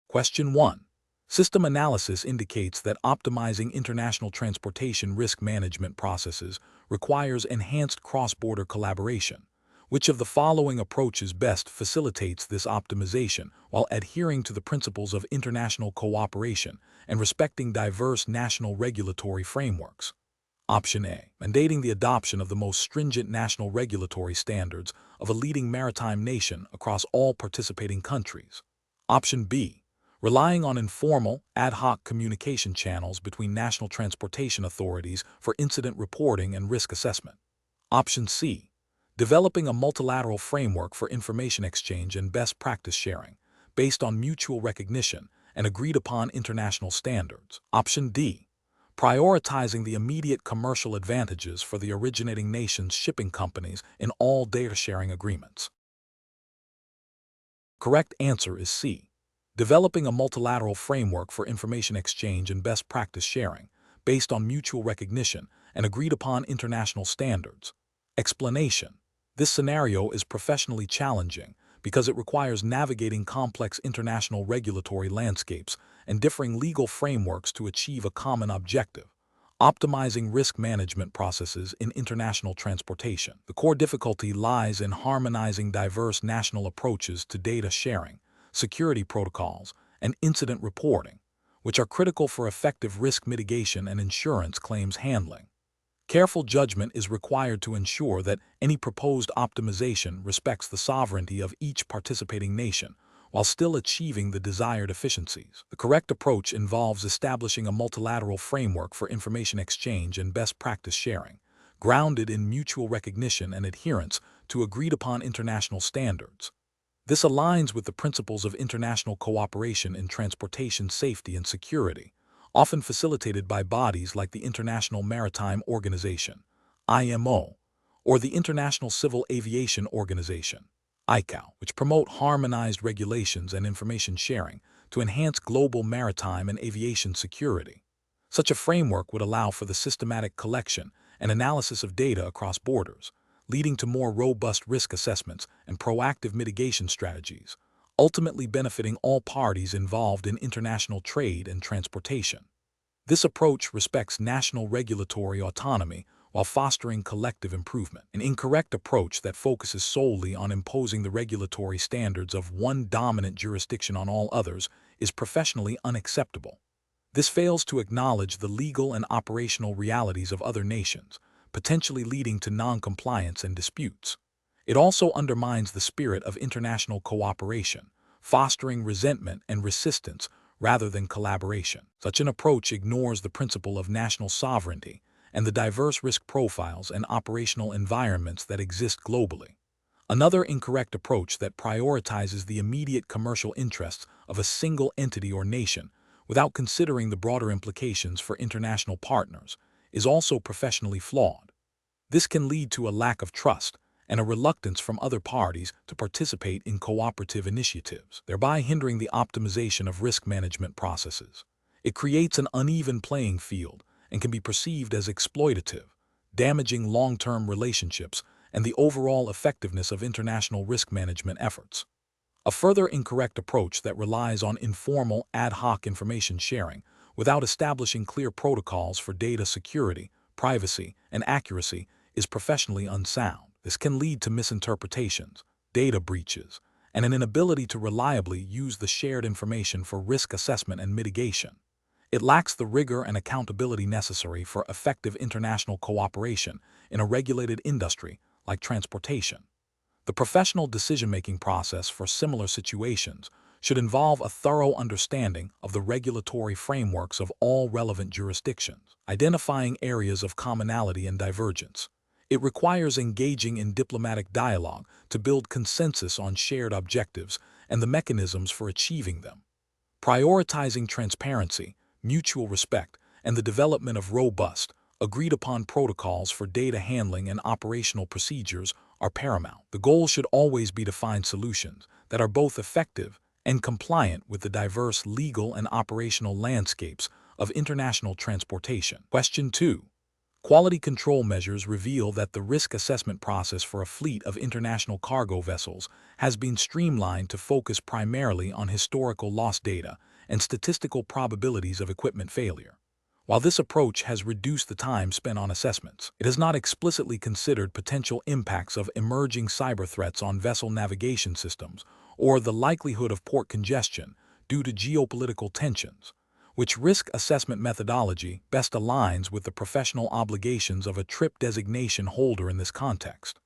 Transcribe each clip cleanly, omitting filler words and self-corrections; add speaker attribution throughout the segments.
Speaker 1: Question 1. System analysis indicates that optimizing international transportation risk management processes requires enhanced cross-border collaboration. Which of the following approaches best facilitates this optimization while adhering to the principles of international cooperation and respecting diverse national regulatory frameworks? Option A. Mandating the adoption of the most stringent national regulatory standards of a leading maritime nation across all participating countries. Option B. Relying on informal, ad hoc communication channels between national transportation authorities for incident reporting and risk assessment. Option C. Developing a multilateral framework for information exchange and best practice sharing, based on mutual recognition and agreed-upon international standards. Option D. Prioritizing the immediate commercial advantages for the originating nation's shipping companies in all data-sharing agreements. Correct answer is C. Developing a multilateral framework for information exchange and best practice sharing, based on mutual recognition and agreed-upon international standards. Explanation. This scenario is professionally challenging because it requires navigating complex international regulatory landscapes and differing legal frameworks to achieve a common objective: optimizing risk management processes in international transportation. The core difficulty lies in harmonizing diverse national approaches to data sharing, security protocols, and incident reporting, which are critical for effective risk mitigation and insurance claims handling. Careful judgment is required to ensure that any proposed optimization respects the sovereignty of each participating nation, while still achieving the desired efficiencies. The correct approach involves establishing a multilateral framework for information exchange and best practice sharing, grounded in mutual recognition and adherence to agreed-upon international standards. This aligns with the principles of international cooperation in transportation safety and security, often facilitated by bodies like the International Maritime Organization, IMO, or the International Civil Aviation Organization, ICAO, which promote harmonized regulations and information sharing to enhance global maritime and aviation security. Such a framework would allow for the systematic collection and analysis of data across borders, leading to more robust risk assessments and proactive mitigation strategies, ultimately benefiting all parties involved in international trade and transportation. This approach respects national regulatory autonomy while fostering collective improvement. An incorrect approach that focuses solely on imposing the regulatory standards of one dominant jurisdiction on all others is professionally unacceptable. This fails to acknowledge the legal and operational realities of other nations, potentially leading to non-compliance and disputes. It also undermines the spirit of international cooperation, fostering resentment and resistance rather than collaboration. Such an approach ignores the principle of national sovereignty and the diverse risk profiles and operational environments that exist globally. Another incorrect approach that prioritizes the immediate commercial interests of a single entity or nation without considering the broader implications for international partners is also professionally flawed. This can lead to a lack of trust and a reluctance from other parties to participate in cooperative initiatives, thereby hindering the optimization of risk management processes. It creates an uneven playing field and can be perceived as exploitative, damaging long-term relationships and the overall effectiveness of international risk management efforts. A further incorrect approach that relies on informal, ad hoc information sharing without establishing clear protocols for data security, privacy, and accuracy is professionally unsound. This can lead to misinterpretations, data breaches, and an inability to reliably use the shared information for risk assessment and mitigation. It lacks the rigor and accountability necessary for effective international cooperation in a regulated industry like transportation. The professional decision-making process for similar situations should involve a thorough understanding of the regulatory frameworks of all relevant jurisdictions, identifying areas of commonality and divergence. It requires engaging in diplomatic dialogue to build consensus on shared objectives and the mechanisms for achieving them. Prioritizing transparency, mutual respect, and the development of robust, agreed-upon protocols for data handling and operational procedures are paramount. The goal should always be to find solutions that are both effective and compliant with the diverse legal and operational landscapes of international transportation. Question 2. Quality control measures reveal that the risk assessment process for a fleet of international cargo vessels has been streamlined to focus primarily on historical loss data and statistical probabilities of equipment failure. While this approach has reduced the time spent on assessments, it has not explicitly considered potential impacts of emerging cyber threats on vessel navigation systems or the likelihood of port congestion due to geopolitical tensions. Which risk assessment methodology best aligns with the professional obligations of a trip designation holder in this context?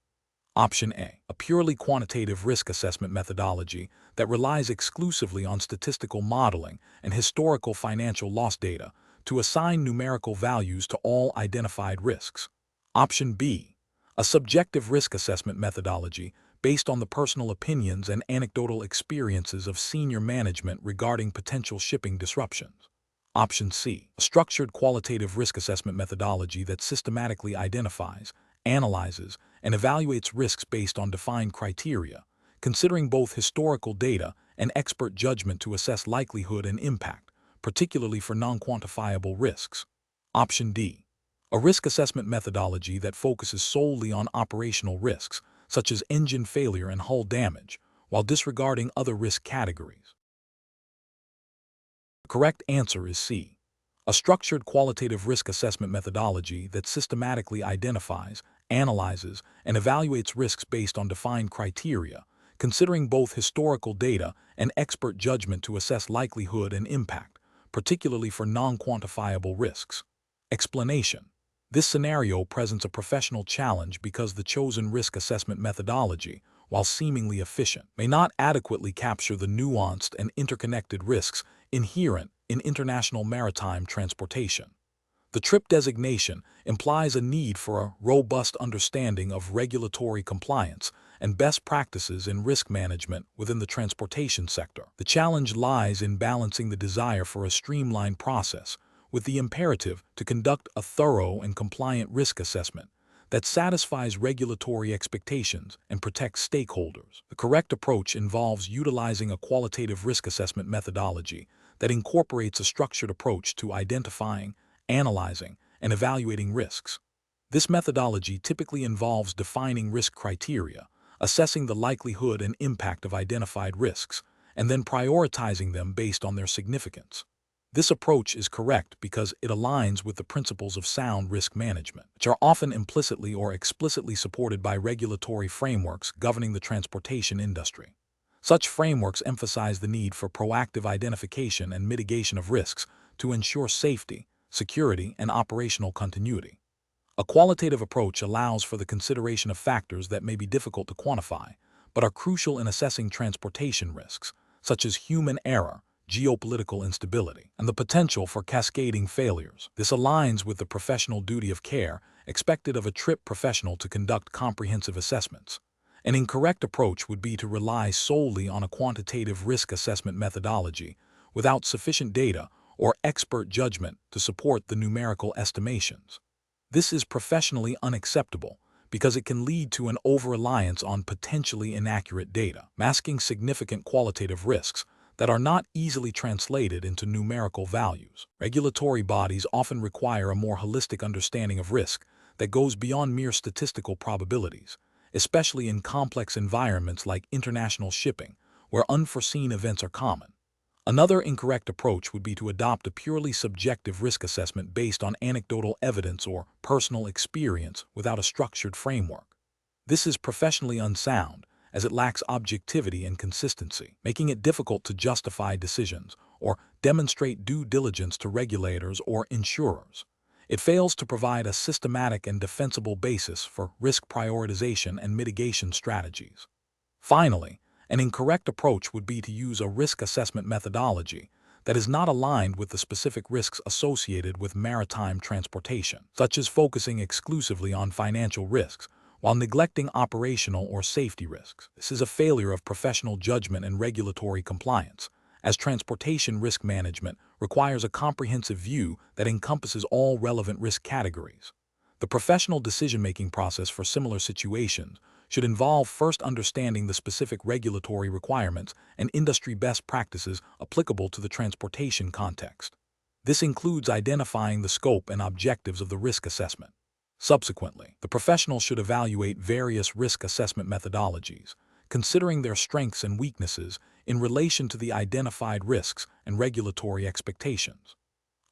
Speaker 1: Option A, a purely quantitative risk assessment methodology that relies exclusively on statistical modeling and historical financial loss data to assign numerical values to all identified risks. Option B, a subjective risk assessment methodology based on the personal opinions and anecdotal experiences of senior management regarding potential shipping disruptions. Option C, a structured qualitative risk assessment methodology that systematically identifies, analyzes, and evaluates risks based on defined criteria, considering both historical data and expert judgment to assess likelihood and impact, particularly for non-quantifiable risks. Option D, a risk assessment methodology that focuses solely on operational risks, such as engine failure and hull damage, while disregarding other risk categories. The correct answer is C, a structured qualitative risk assessment methodology that systematically identifies, analyzes, and evaluates risks based on defined criteria, considering both historical data and expert judgment to assess likelihood and impact, particularly for non-quantifiable risks. Explanation: this scenario presents a professional challenge because the chosen risk assessment methodology, while seemingly efficient, may not adequately capture the nuanced and interconnected risks inherent in international maritime transportation. The trip designation implies a need for a robust understanding of regulatory compliance and best practices in risk management within the transportation sector. The challenge lies in balancing the desire for a streamlined process with the imperative to conduct a thorough and compliant risk assessment that satisfies regulatory expectations and protects stakeholders. The correct approach involves utilizing a qualitative risk assessment methodology that incorporates a structured approach to identifying, analyzing, and evaluating risks. This methodology typically involves defining risk criteria, assessing the likelihood and impact of identified risks, and then prioritizing them based on their significance. This approach is correct because it aligns with the principles of sound risk management, which are often implicitly or explicitly supported by regulatory frameworks governing the transportation industry. Such frameworks emphasize the need for proactive identification and mitigation of risks to ensure safety, security, and operational continuity. A qualitative approach allows for the consideration of factors that may be difficult to quantify, but are crucial in assessing transportation risks, such as human error, geopolitical instability, and the potential for cascading failures. This aligns with the professional duty of care expected of a trip professional to conduct comprehensive assessments. An incorrect approach would be to rely solely on a quantitative risk assessment methodology without sufficient data or expert judgment to support the numerical estimations. This is professionally unacceptable because it can lead to an over-reliance on potentially inaccurate data, masking significant qualitative risks that are not easily translated into numerical values. Regulatory bodies often require a more holistic understanding of risk that goes beyond mere statistical probabilities, especially in complex environments like international shipping, where unforeseen events are common. Another incorrect approach would be to adopt a purely subjective risk assessment based on anecdotal evidence or personal experience without a structured framework. This is professionally unsound, as it lacks objectivity and consistency, making it difficult to justify decisions or demonstrate due diligence to regulators or insurers. It fails to provide a systematic and defensible basis for risk prioritization and mitigation strategies. Finally, an incorrect approach would be to use a risk assessment methodology that is not aligned with the specific risks associated with maritime transportation, such as focusing exclusively on financial risks while neglecting operational or safety risks. This is a failure of professional judgment and regulatory compliance, as transportation risk management requires a comprehensive view that encompasses all relevant risk categories. The professional decision-making process for similar situations should involve first understanding the specific regulatory requirements and industry best practices applicable to the transportation context. This includes identifying the scope and objectives of the risk assessment, Subsequently, the professional should evaluate various risk assessment methodologies, considering their strengths and weaknesses in relation to the identified risks and regulatory expectations.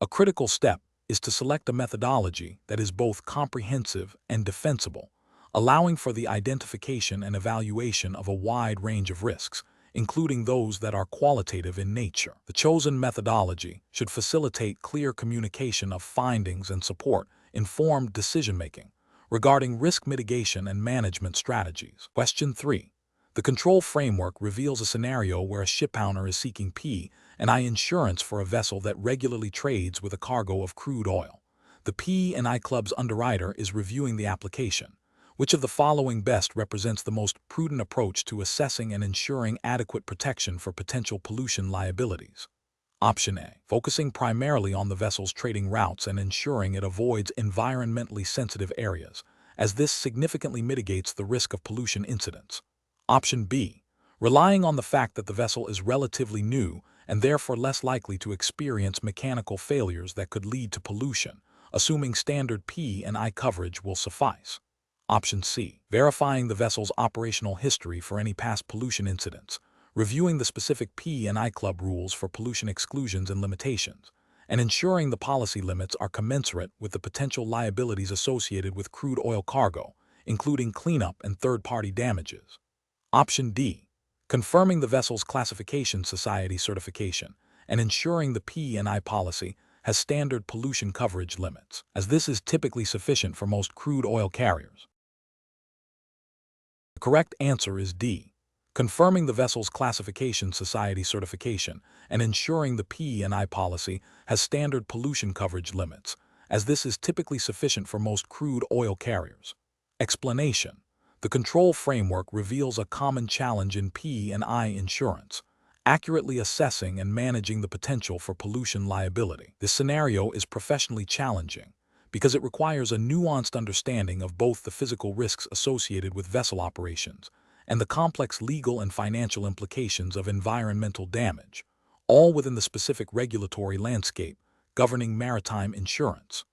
Speaker 1: A critical step is to select a methodology that is both comprehensive and defensible, allowing for the identification and evaluation of a wide range of risks, including those that are qualitative in nature. The chosen methodology should facilitate clear communication of findings and support informed decision-making regarding risk mitigation and management strategies. Question 3. The control framework reveals a scenario where a shipowner is seeking P&I insurance for a vessel that regularly trades with a cargo of crude oil. The P&I Club's underwriter is reviewing the application. Which of the following best represents the most prudent approach to assessing and ensuring adequate protection for potential pollution liabilities? Option A. Focusing primarily on the vessel's trading routes and ensuring it avoids environmentally sensitive areas, as this significantly mitigates the risk of pollution incidents. Option B. Relying on the fact that the vessel is relatively new and therefore less likely to experience mechanical failures that could lead to pollution, assuming standard P&I coverage will suffice. Option C. Verifying the vessel's operational history for any past pollution incidents, reviewing the specific P&I Club rules for pollution exclusions and limitations, and ensuring the policy limits are commensurate with the potential liabilities associated with crude oil cargo, including cleanup and third-party damages. Option D. Confirming the vessel's classification society certification and ensuring the P&I policy has standard pollution coverage limits, as this is typically sufficient for most crude oil carriers. The correct answer is D. Confirming the vessel's classification society certification and ensuring the P&I policy has standard pollution coverage limits, as this is typically sufficient for most crude oil carriers. Explanation. The control framework reveals a common challenge in P&I insurance, accurately assessing and managing the potential for pollution liability. This scenario is professionally challenging because it requires a nuanced understanding of both the physical risks associated with vessel operations and the complex legal and financial implications of environmental damage, all within the specific regulatory landscape governing maritime insurance.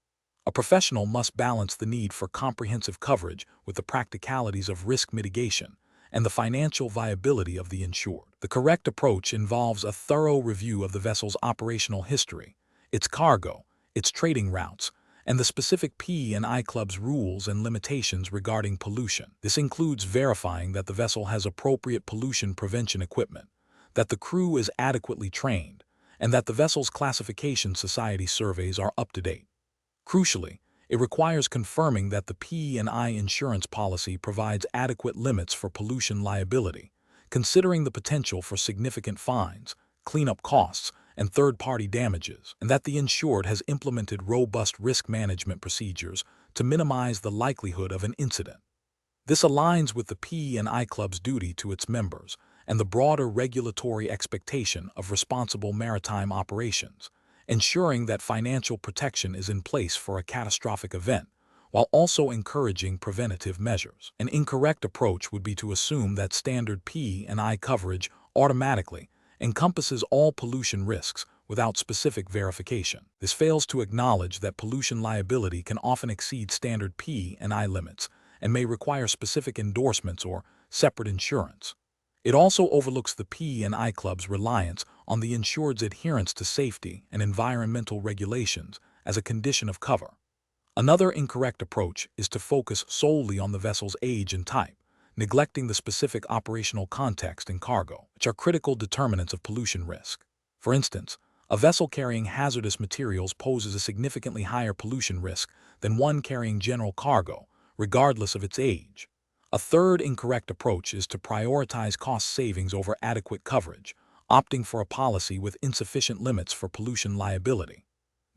Speaker 1: A professional must balance the need for comprehensive coverage with the practicalities of risk mitigation and the financial viability of the insured. The correct approach involves a thorough review of the vessel's operational history, its cargo, its trading routes, and the specific P&I Club's rules and limitations regarding pollution. This includes verifying that the vessel has appropriate pollution prevention equipment, that the crew is adequately trained, and that the vessel's classification society surveys are up to date. Crucially, it requires confirming that the P&I insurance policy provides adequate limits for pollution liability, considering the potential for significant fines, cleanup costs, and third-party damages, and that the insured has implemented robust risk management procedures to minimize the likelihood of an incident. This aligns with the P&I Club's duty to its members and the broader regulatory expectation of responsible maritime operations, ensuring that financial protection is in place for a catastrophic event, while also encouraging preventative measures. An incorrect approach would be to assume that standard P&I coverage automatically encompasses all pollution risks without specific verification. This fails to acknowledge that pollution liability can often exceed standard P&I limits and may require specific endorsements or separate insurance. It also overlooks the P&I Club's reliance on the insured's adherence to safety and environmental regulations as a condition of cover. Another incorrect approach is to focus solely on the vessel's age and type, neglecting the specific operational context and cargo, which are critical determinants of pollution risk. For instance, a vessel carrying hazardous materials poses a significantly higher pollution risk than one carrying general cargo, regardless of its age. A third incorrect approach is to prioritize cost savings over adequate coverage, opting for a policy with insufficient limits for pollution liability.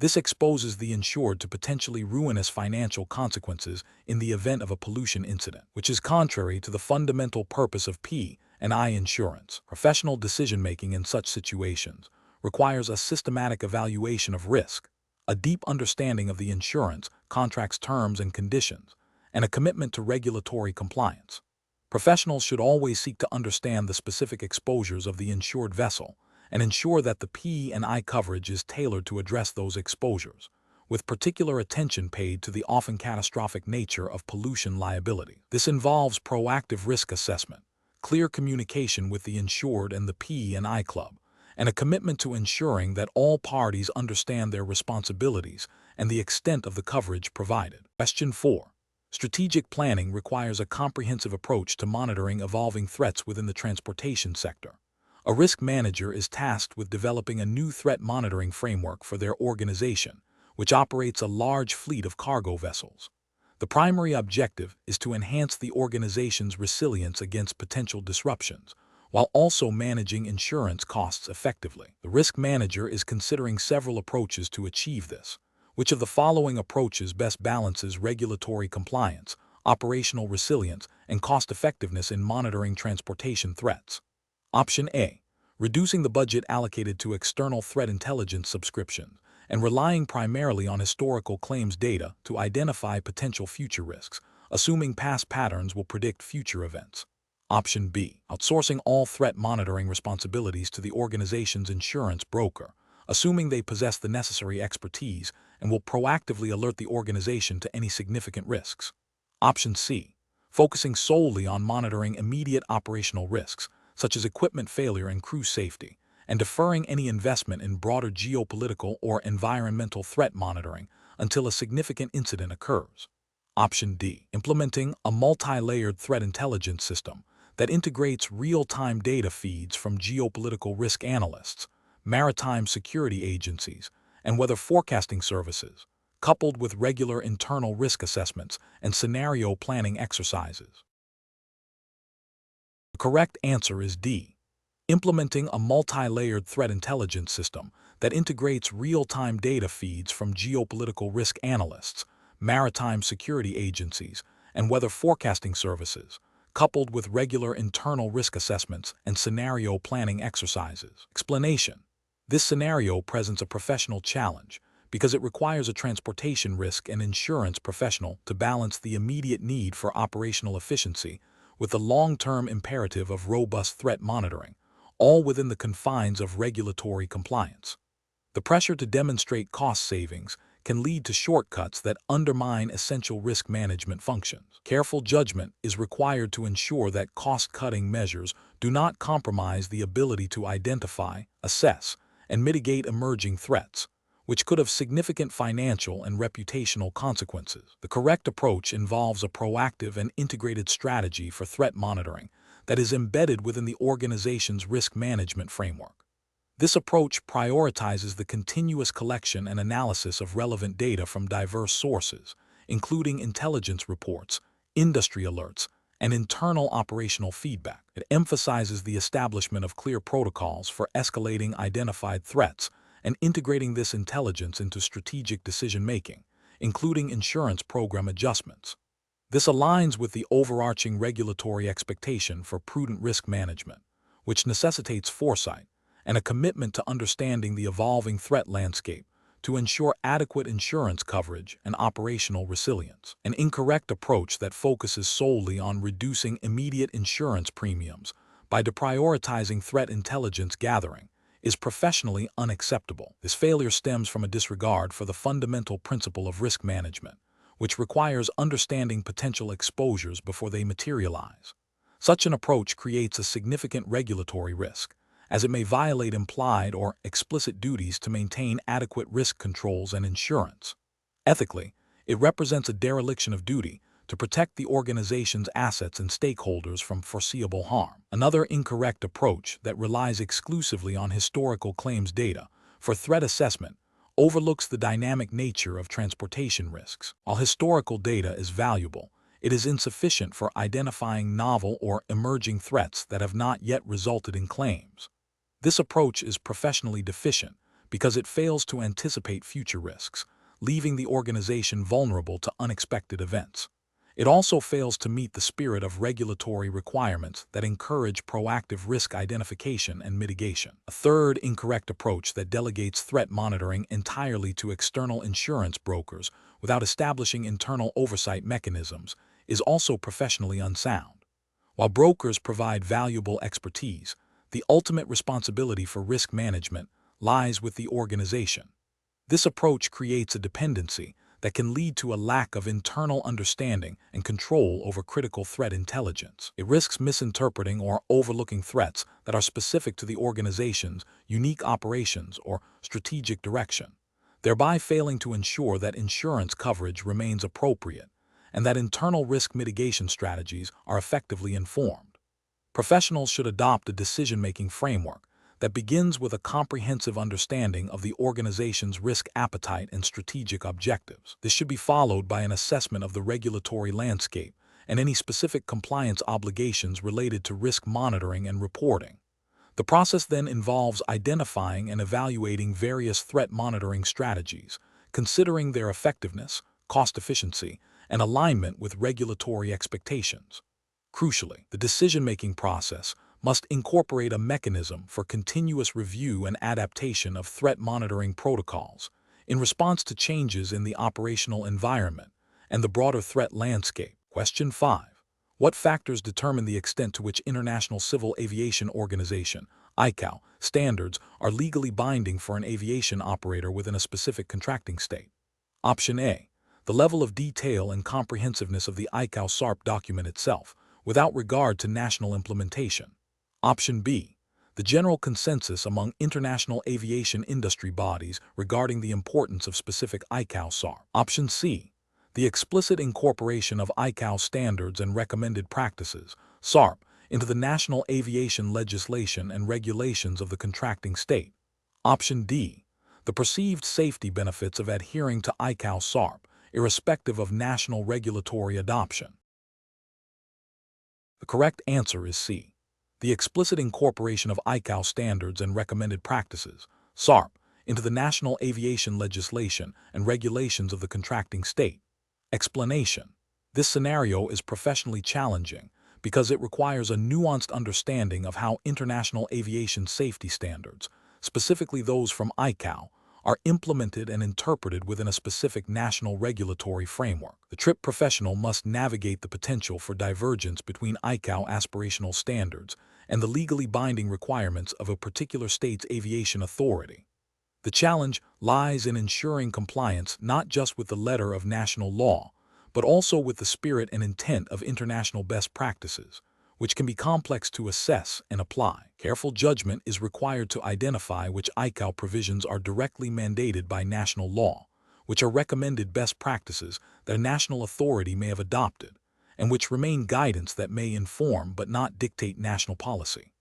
Speaker 1: This exposes the insured to potentially ruinous financial consequences in the event of a pollution incident, which is contrary to the fundamental purpose of P&I insurance. Professional decision-making in such situations requires a systematic evaluation of risk, a deep understanding of the insurance contract's terms and conditions, and a commitment to regulatory compliance. Professionals should always seek to understand the specific exposures of the insured vessel and ensure that the P&I coverage is tailored to address those exposures, with particular attention paid to the often catastrophic nature of pollution liability. This involves proactive risk assessment, clear communication with the insured and the P&I Club, and a commitment to ensuring that all parties understand their responsibilities and the extent of the coverage provided. Question 4. Strategic planning requires a comprehensive approach to monitoring evolving threats within the transportation sector. A risk manager is tasked with developing a new threat monitoring framework for their organization, which operates a large fleet of cargo vessels. The primary objective is to enhance the organization's resilience against potential disruptions, while also managing insurance costs effectively. The risk manager is considering several approaches to achieve this. Which of the following approaches best balances regulatory compliance, operational resilience, and cost-effectiveness in monitoring transportation threats? Option A. Reducing the budget allocated to external threat intelligence subscriptions and relying primarily on historical claims data to identify potential future risks, assuming past patterns will predict future events. Option B. Outsourcing all threat monitoring responsibilities to the organization's insurance broker, assuming they possess the necessary expertise and will proactively alert the organization to any significant risks. Option C. Focusing solely on monitoring immediate operational risks, such as equipment failure and crew safety, and deferring any investment in broader geopolitical or environmental threat monitoring until a significant incident occurs. Option D. Implementing a multi-layered threat intelligence system that integrates real-time data feeds from geopolitical risk analysts, maritime security agencies, and weather forecasting services, coupled with regular internal risk assessments and scenario planning exercises. The correct answer is D. Implementing a multi-layered threat intelligence system that integrates real-time data feeds from geopolitical risk analysts, maritime security agencies, and weather forecasting services, coupled with regular internal risk assessments and scenario planning exercises. Explanation. This scenario presents a professional challenge because it requires a transportation risk and insurance professional to balance the immediate need for operational efficiency with the long-term imperative of robust threat monitoring, all within the confines of regulatory compliance. The pressure to demonstrate cost savings can lead to shortcuts that undermine essential risk management functions. Careful judgment is required to ensure that cost-cutting measures do not compromise the ability to identify, assess, and mitigate emerging threats, which could have significant financial and reputational consequences. The correct approach involves a proactive and integrated strategy for threat monitoring that is embedded within the organization's risk management framework. This approach prioritizes the continuous collection and analysis of relevant data from diverse sources, including intelligence reports, industry alerts, and internal operational feedback. It emphasizes the establishment of clear protocols for escalating identified threats and integrating this intelligence into strategic decision-making, including insurance program adjustments. This aligns with the overarching regulatory expectation for prudent risk management, which necessitates foresight and a commitment to understanding the evolving threat landscape to ensure adequate insurance coverage and operational resilience. An incorrect approach that focuses solely on reducing immediate insurance premiums by deprioritizing threat intelligence gathering is professionally unacceptable. This failure stems from a disregard for the fundamental principle of risk management, which requires understanding potential exposures before they materialize. Such an approach creates a significant regulatory risk, as it may violate implied or explicit duties to maintain adequate risk controls and insurance. Ethically, it represents a dereliction of duty to protect the organization's assets and stakeholders from foreseeable harm. Another incorrect approach that relies exclusively on historical claims data for threat assessment overlooks the dynamic nature of transportation risks. While historical data is valuable, it is insufficient for identifying novel or emerging threats that have not yet resulted in claims. This approach is professionally deficient because it fails to anticipate future risks, leaving the organization vulnerable to unexpected events. It also fails to meet the spirit of regulatory requirements that encourage proactive risk identification and mitigation. A third incorrect approach that delegates threat monitoring entirely to external insurance brokers without establishing internal oversight mechanisms is also professionally unsound. While brokers provide valuable expertise, the ultimate responsibility for risk management lies with the organization. This approach creates a dependency that can lead to a lack of internal understanding and control over critical threat intelligence. It risks misinterpreting or overlooking threats that are specific to the organization's unique operations or strategic direction, thereby failing to ensure that insurance coverage remains appropriate and that internal risk mitigation strategies are effectively informed. Professionals should adopt a decision-making framework that begins with a comprehensive understanding of the organization's risk appetite and strategic objectives. This should be followed by an assessment of the regulatory landscape and any specific compliance obligations related to risk monitoring and reporting. The process then involves identifying and evaluating various threat monitoring strategies, considering their effectiveness, cost efficiency, and alignment with regulatory expectations. Crucially, the decision-making process must incorporate a mechanism for continuous review and adaptation of threat monitoring protocols in response to changes in the operational environment and the broader threat landscape. Question 5. What factors determine the extent to which International Civil Aviation Organization (ICAO) standards are legally binding for an aviation operator within a specific contracting state? Option A. The level of detail and comprehensiveness of the ICAO SARP document itself, without regard to national implementation. Option B. The general consensus among international aviation industry bodies regarding the importance of specific ICAO SARP. Option C. The explicit incorporation of ICAO standards and recommended practices, SARP, into the national aviation legislation and regulations of the contracting state. Option D. The perceived safety benefits of adhering to ICAO SARP, irrespective of national regulatory adoption. The correct answer is C. The explicit incorporation of ICAO standards and recommended practices, SARP, into the national aviation legislation and regulations of the contracting state. Explanation. This scenario is professionally challenging because it requires a nuanced understanding of how international aviation safety standards, specifically those from ICAO, are implemented and interpreted within a specific national regulatory framework. The trip professional must navigate the potential for divergence between ICAO aspirational standards and the legally binding requirements of a particular state's aviation authority. The challenge lies in ensuring compliance not just with the letter of national law, but also with the spirit and intent of international best practices, which can be complex to assess and apply. Careful judgment is required to identify which ICAO provisions are directly mandated by national law, which are recommended best practices that a national authority may have adopted, and which remain guidance that may inform but not dictate national policy.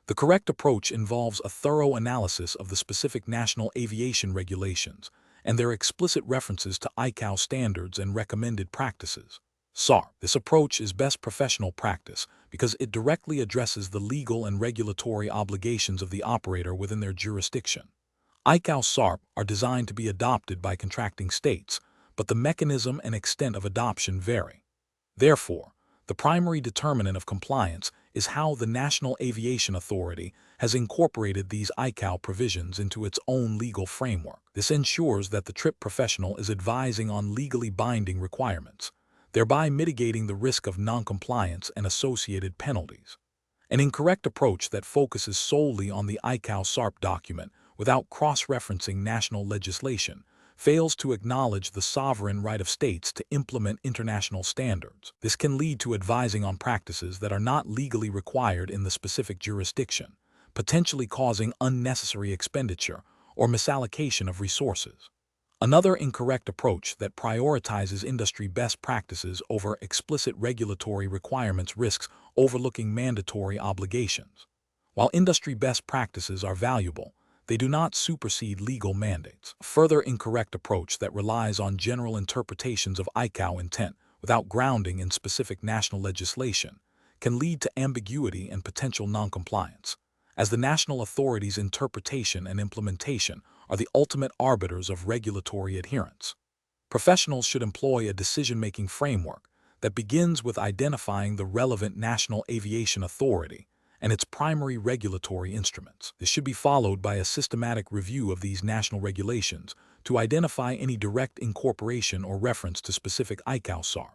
Speaker 1: The correct approach involves a thorough analysis of the specific national aviation regulations and their explicit references to ICAO standards and recommended practices. SARP. This approach is best professional practice because it directly addresses the legal and regulatory obligations of the operator within their jurisdiction. ICAO SARP are designed to be adopted by contracting states, but the mechanism and extent of adoption vary. Therefore, the primary determinant of compliance is how the National Aviation Authority has incorporated these ICAO provisions into its own legal framework. This ensures that the trip professional is advising on legally binding requirements, thereby mitigating the risk of noncompliance and associated penalties. An incorrect approach that focuses solely on the ICAO SARP document without cross-referencing national legislation fails to acknowledge the sovereign right of states to implement international standards. This can lead to advising on practices that are not legally required in the specific jurisdiction, potentially causing unnecessary expenditure or misallocation of resources. Another incorrect approach that prioritizes industry best practices over explicit regulatory requirements risks overlooking mandatory obligations. While industry best practices are valuable, they do not supersede legal mandates. A further incorrect approach that relies on general interpretations of ICAO intent without grounding in specific national legislation can lead to ambiguity and potential noncompliance, as the national authority's interpretation and implementation are the ultimate arbiters of regulatory adherence. Professionals should employ a decision-making framework that begins with identifying the relevant national aviation authority and its primary regulatory instruments. This should be followed by a systematic review of these national regulations to identify any direct incorporation or reference to specific ICAO SARP.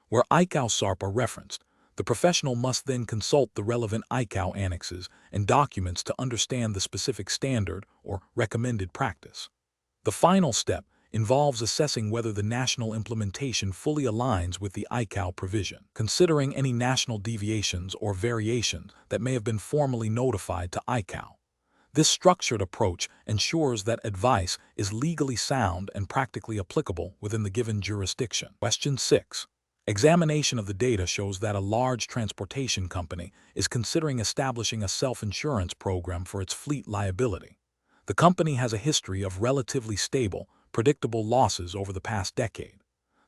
Speaker 1: Where ICAO SARP are referenced, the professional must then consult the relevant ICAO annexes and documents to understand the specific standard or recommended practice. The final step involves assessing whether the national implementation fully aligns with the ICAO provision, considering any national deviations or variations that may have been formally notified to ICAO. This structured approach ensures that advice is legally sound and practically applicable within the given jurisdiction. Question 6. Examination of the data shows that a large transportation company is considering establishing a self-insurance program for its fleet liability. The company has a history of relatively stable, predictable losses over the past decade.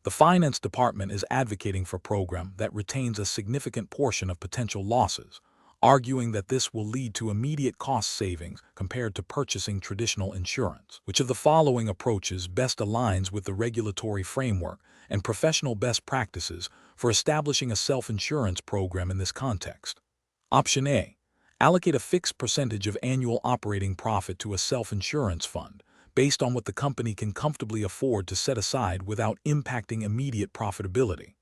Speaker 1: The finance department is advocating for a program that retains a significant portion of potential losses, arguing that this will lead to immediate cost savings compared to purchasing traditional insurance. Which of the following approaches best aligns with the regulatory framework and professional best practices for establishing a self-insurance program in this context? Option A. Allocate a fixed percentage of annual operating profit to a self-insurance fund, based on what the company can comfortably afford to set aside without impacting immediate profitability.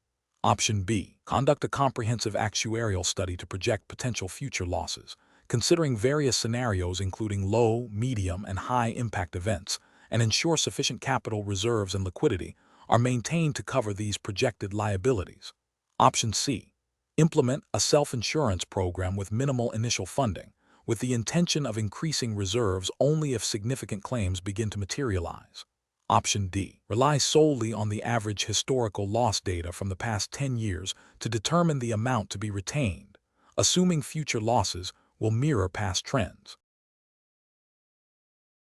Speaker 1: Option B. Conduct a comprehensive actuarial study to project potential future losses, considering various scenarios including low, medium, and high-impact events, and ensure sufficient capital reserves and liquidity are maintained to cover these projected liabilities. Option C. Implement a self-insurance program with minimal initial funding, with the intention of increasing reserves only if significant claims begin to materialize. Option D. Rely solely on the average historical loss data from the past 10 years to determine the amount to be retained, assuming future losses will mirror past trends.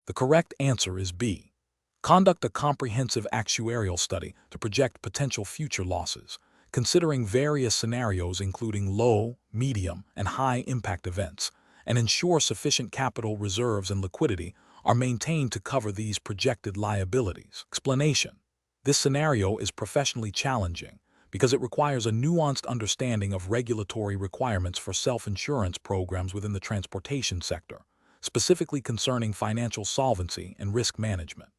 Speaker 1: The correct answer is B. Conduct a comprehensive actuarial study to project potential future losses, considering various scenarios including low, medium, and high-impact events, and ensure sufficient capital reserves and liquidity are maintained to cover these projected liabilities. Explanation. This scenario is professionally challenging because it requires a nuanced understanding of regulatory requirements for self-insurance programs within the transportation sector, specifically concerning financial solvency and risk management.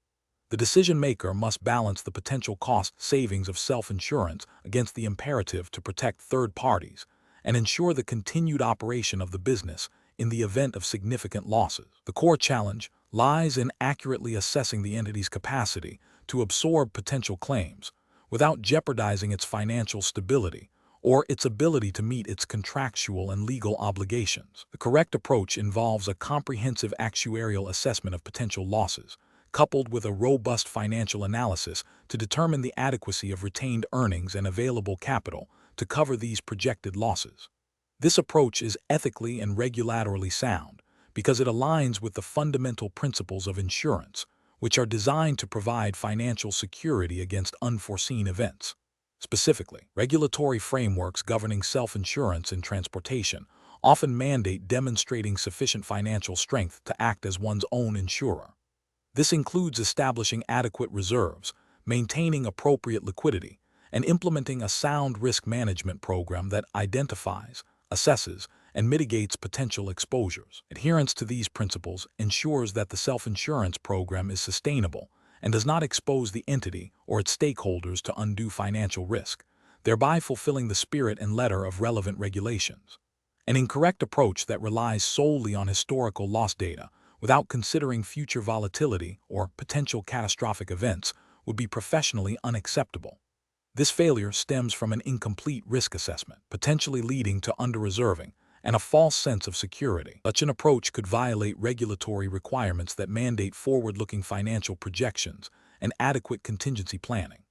Speaker 1: The decision-maker must balance the potential cost savings of self-insurance against the imperative to protect third parties and ensure the continued operation of the business in the event of significant losses. The core challenge lies in accurately assessing the entity's capacity to absorb potential claims without jeopardizing its financial stability or its ability to meet its contractual and legal obligations. The correct approach involves a comprehensive actuarial assessment of potential losses, coupled with a robust financial analysis to determine the adequacy of retained earnings and available capital to cover these projected losses. This approach is ethically and regulatorily sound because it aligns with the fundamental principles of insurance, which are designed to provide financial security against unforeseen events. Specifically, regulatory frameworks governing self-insurance in transportation often mandate demonstrating sufficient financial strength to act as one's own insurer. This includes establishing adequate reserves, maintaining appropriate liquidity, and implementing a sound risk management program that identifies, assesses, and mitigates potential exposures. Adherence to these principles ensures that the self-insurance program is sustainable and does not expose the entity or its stakeholders to undue financial risk, thereby fulfilling the spirit and letter of relevant regulations. An incorrect approach that relies solely on historical loss data without considering future volatility or potential catastrophic events would be professionally unacceptable. This failure stems from an incomplete risk assessment, potentially leading to under-reserving and a false sense of security. Such an approach could violate regulatory requirements that mandate forward-looking financial projections and adequate contingency planning.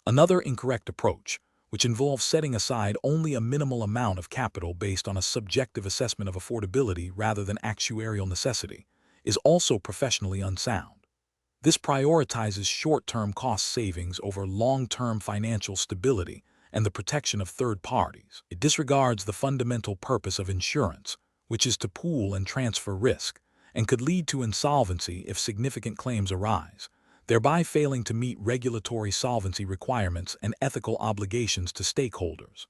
Speaker 1: Another incorrect approach, which involves setting aside only a minimal amount of capital based on a subjective assessment of affordability rather than actuarial necessity, is also professionally unsound. This prioritizes short-term cost savings over long-term financial stability and the protection of third parties. It disregards the fundamental purpose of insurance, which is to pool and transfer risk, and could lead to insolvency if significant claims arise, thereby failing to meet regulatory solvency requirements and ethical obligations to stakeholders.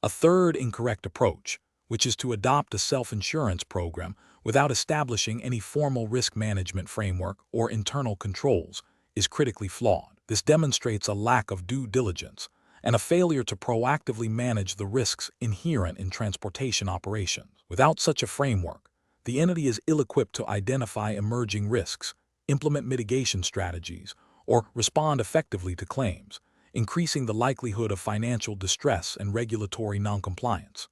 Speaker 1: A third incorrect approach, which is to adopt a self-insurance program without establishing any formal risk management framework or internal controls, is critically flawed. This demonstrates a lack of due diligence and a failure to proactively manage the risks inherent in transportation operations. Without such a framework, the entity is ill-equipped to identify emerging risks, implement mitigation strategies, or respond effectively to claims, increasing the likelihood of financial distress and regulatory noncompliance.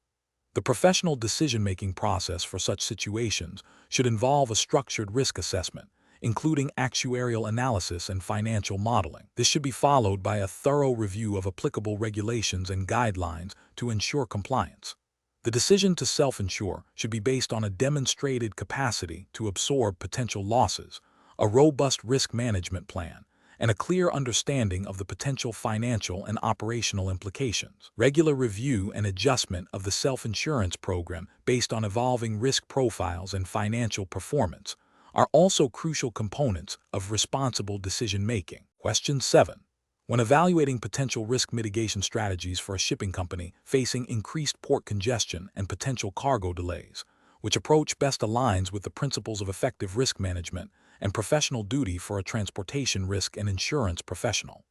Speaker 1: The professional decision-making process for such situations should involve a structured risk assessment, including actuarial analysis and financial modeling. This should be followed by a thorough review of applicable regulations and guidelines to ensure compliance. The decision to self-insure should be based on a demonstrated capacity to absorb potential losses, a robust risk management plan, and a clear understanding of the potential financial and operational implications. Regular review and adjustment of the self-insurance program based on evolving risk profiles and financial performance are also crucial components of responsible decision-making. Question 7. When evaluating potential risk mitigation strategies for a shipping company facing increased port congestion and potential cargo delays, which approach best aligns with the principles of effective risk management and professional duty for a transportation risk and insurance professional?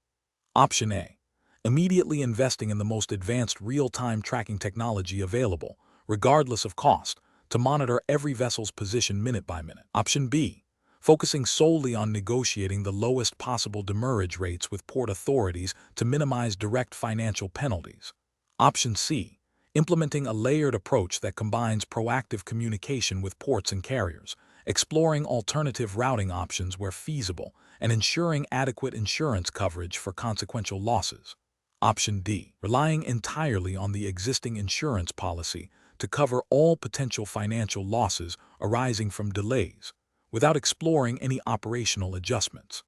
Speaker 1: Option A. Immediately investing in the most advanced real-time tracking technology available, regardless of cost, to monitor every vessel's position minute by minute. Option B. Focusing solely on negotiating the lowest possible demurrage rates with port authorities to minimize direct financial penalties. Option C. Implementing a layered approach that combines proactive communication with ports and carriers, exploring alternative routing options where feasible, and ensuring adequate insurance coverage for consequential losses. Option D. Relying entirely on the existing insurance policy to cover all potential financial losses arising from delays, without exploring any operational adjustments.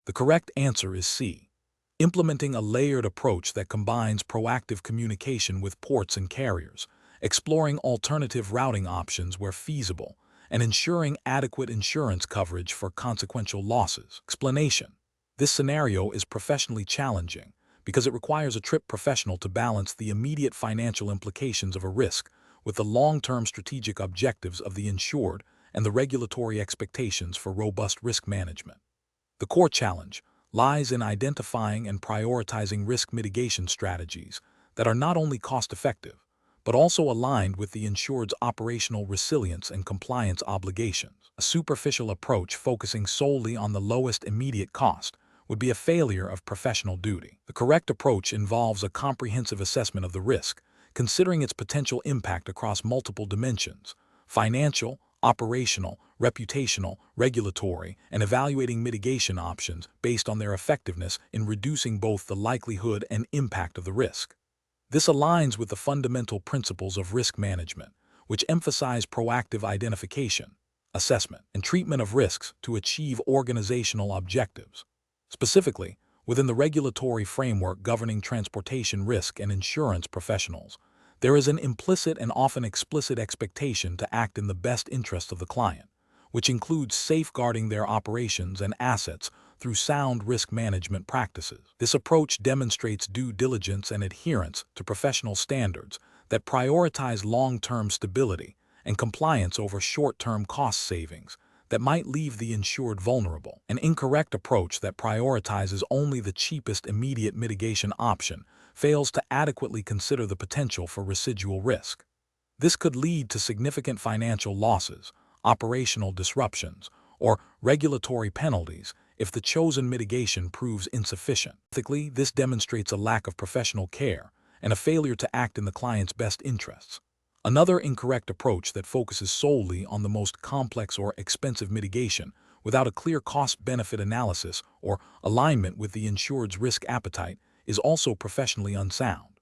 Speaker 1: The correct answer is C. Implementing a layered approach that combines proactive communication with ports and carriers, exploring alternative routing options where feasible, and ensuring adequate insurance coverage for consequential losses. Explanation: this scenario is professionally challenging because it requires a trip professional to balance the immediate financial implications of a risk with the long-term strategic objectives of the insured and the regulatory expectations for robust risk management. The core challenge lies in identifying and prioritizing risk mitigation strategies that are not only cost-effective, but also aligned with the insured's operational resilience and compliance obligations. A superficial approach focusing solely on the lowest immediate cost would be a failure of professional duty. The correct approach involves a comprehensive assessment of the risk, considering its potential impact across multiple dimensions: financial, operational, reputational, regulatory, and evaluating mitigation options based on their effectiveness in reducing both the likelihood and impact of the risk. This aligns with the fundamental principles of risk management, which emphasize proactive identification, assessment, and treatment of risks to achieve organizational objectives. Specifically, within the regulatory framework governing transportation risk and insurance professionals, there is an implicit and often explicit expectation to act in the best interest of the client, which includes safeguarding their operations and assets through sound risk management practices. This approach demonstrates due diligence and adherence to professional standards that prioritize long-term stability and compliance over short-term cost savings that might leave the insured vulnerable. An incorrect approach that prioritizes only the cheapest immediate mitigation option fails to adequately consider the potential for residual risk. This could lead to significant financial losses, operational disruptions, or regulatory penalties if the chosen mitigation proves insufficient. Ethically, this demonstrates a lack of professional care and a failure to act in the client's best interests. Another incorrect approach that focuses solely on the most complex or expensive mitigation without a clear cost-benefit analysis or alignment with the insured's risk appetite is also professionally unsound.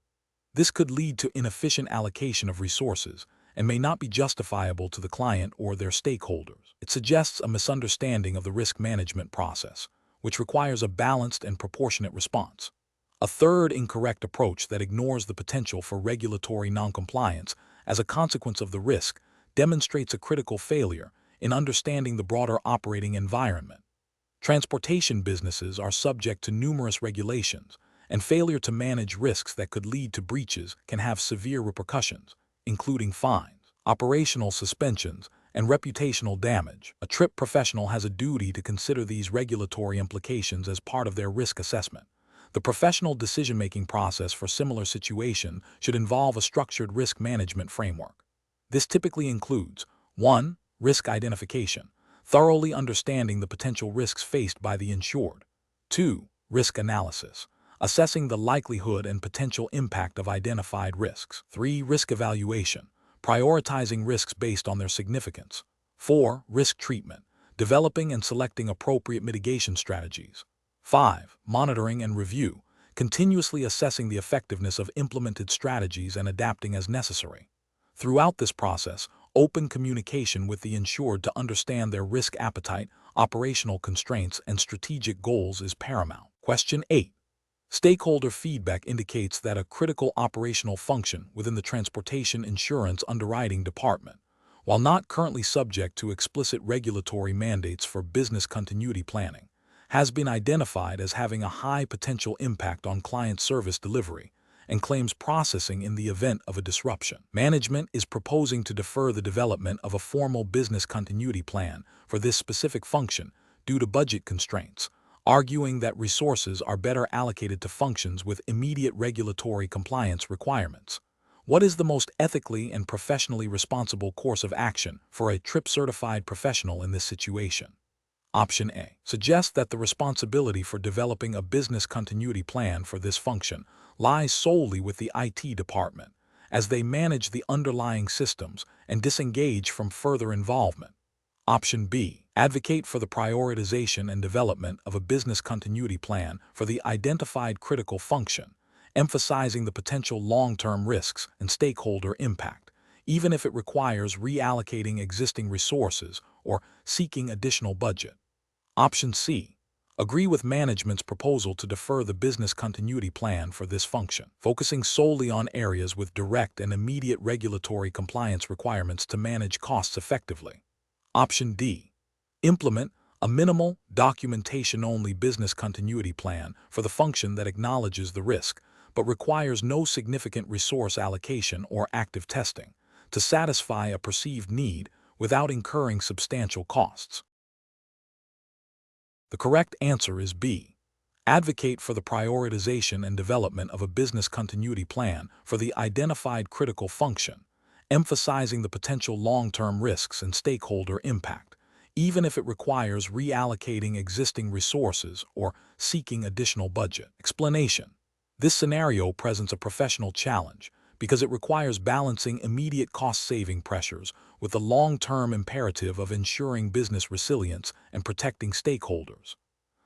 Speaker 1: This could lead to inefficient allocation of resources and may not be justifiable to the client or their stakeholders. It suggests a misunderstanding of the risk management process, which requires a balanced and proportionate response. A third incorrect approach that ignores the potential for regulatory noncompliance as a consequence of the risk demonstrates a critical failure in understanding the broader operating environment. Transportation businesses are subject to numerous regulations, and failure to manage risks that could lead to breaches can have severe repercussions, including fines, operational suspensions, and reputational damage. A trip professional has a duty to consider these regulatory implications as part of their risk assessment. The professional decision-making process for similar situations should involve a structured risk management framework. This typically includes 1. Risk identification. thoroughly understanding the potential risks faced by the insured. 2. Risk analysis, assessing the likelihood and potential impact of identified risks. 3. Risk evaluation, prioritizing risks based on their significance. 4. Risk treatment, developing and selecting appropriate mitigation strategies. 5. Monitoring and review, continuously assessing the effectiveness of implemented strategies and adapting as necessary. Throughout this process, open communication with the insured to understand their risk appetite, operational constraints, and strategic goals is paramount. Question 8. Stakeholder feedback indicates that a critical operational function within the transportation insurance underwriting department, while not currently subject to explicit regulatory mandates for business continuity planning, has been identified as having a high potential impact on client service delivery and claims processing in the event of a disruption. Management is proposing to defer the development of a formal business continuity plan for this specific function due to budget constraints, arguing that resources are better allocated to functions with immediate regulatory compliance requirements. What is the most ethically and professionally responsible course of action for a TRIP-certified professional in this situation? Option A suggests that the responsibility for developing a business continuity plan for this function lies solely with the IT department, as they manage the underlying systems and disengage from further involvement. Option B advocate for the prioritization and development of a business continuity plan for the identified critical function, emphasizing the potential long-term risks and stakeholder impact, even if it requires reallocating existing resources or seeking additional budget. Option C. Agree with management's proposal to defer the business continuity plan for this function, focusing solely on areas with direct and immediate regulatory compliance requirements to manage costs effectively. Option D. Implement a minimal, documentation-only business continuity plan for the function that acknowledges the risk, but requires no significant resource allocation or active testing to satisfy a perceived need without incurring substantial costs. The correct answer is B. Advocate for the prioritization and development of a business continuity plan for the identified critical function, emphasizing the potential long-term risks and stakeholder impact, even if it requires reallocating existing resources or seeking additional budget. Explanation. This scenario presents a professional challenge because it requires balancing immediate cost-saving pressures with the long-term imperative of ensuring business resilience and protecting stakeholders.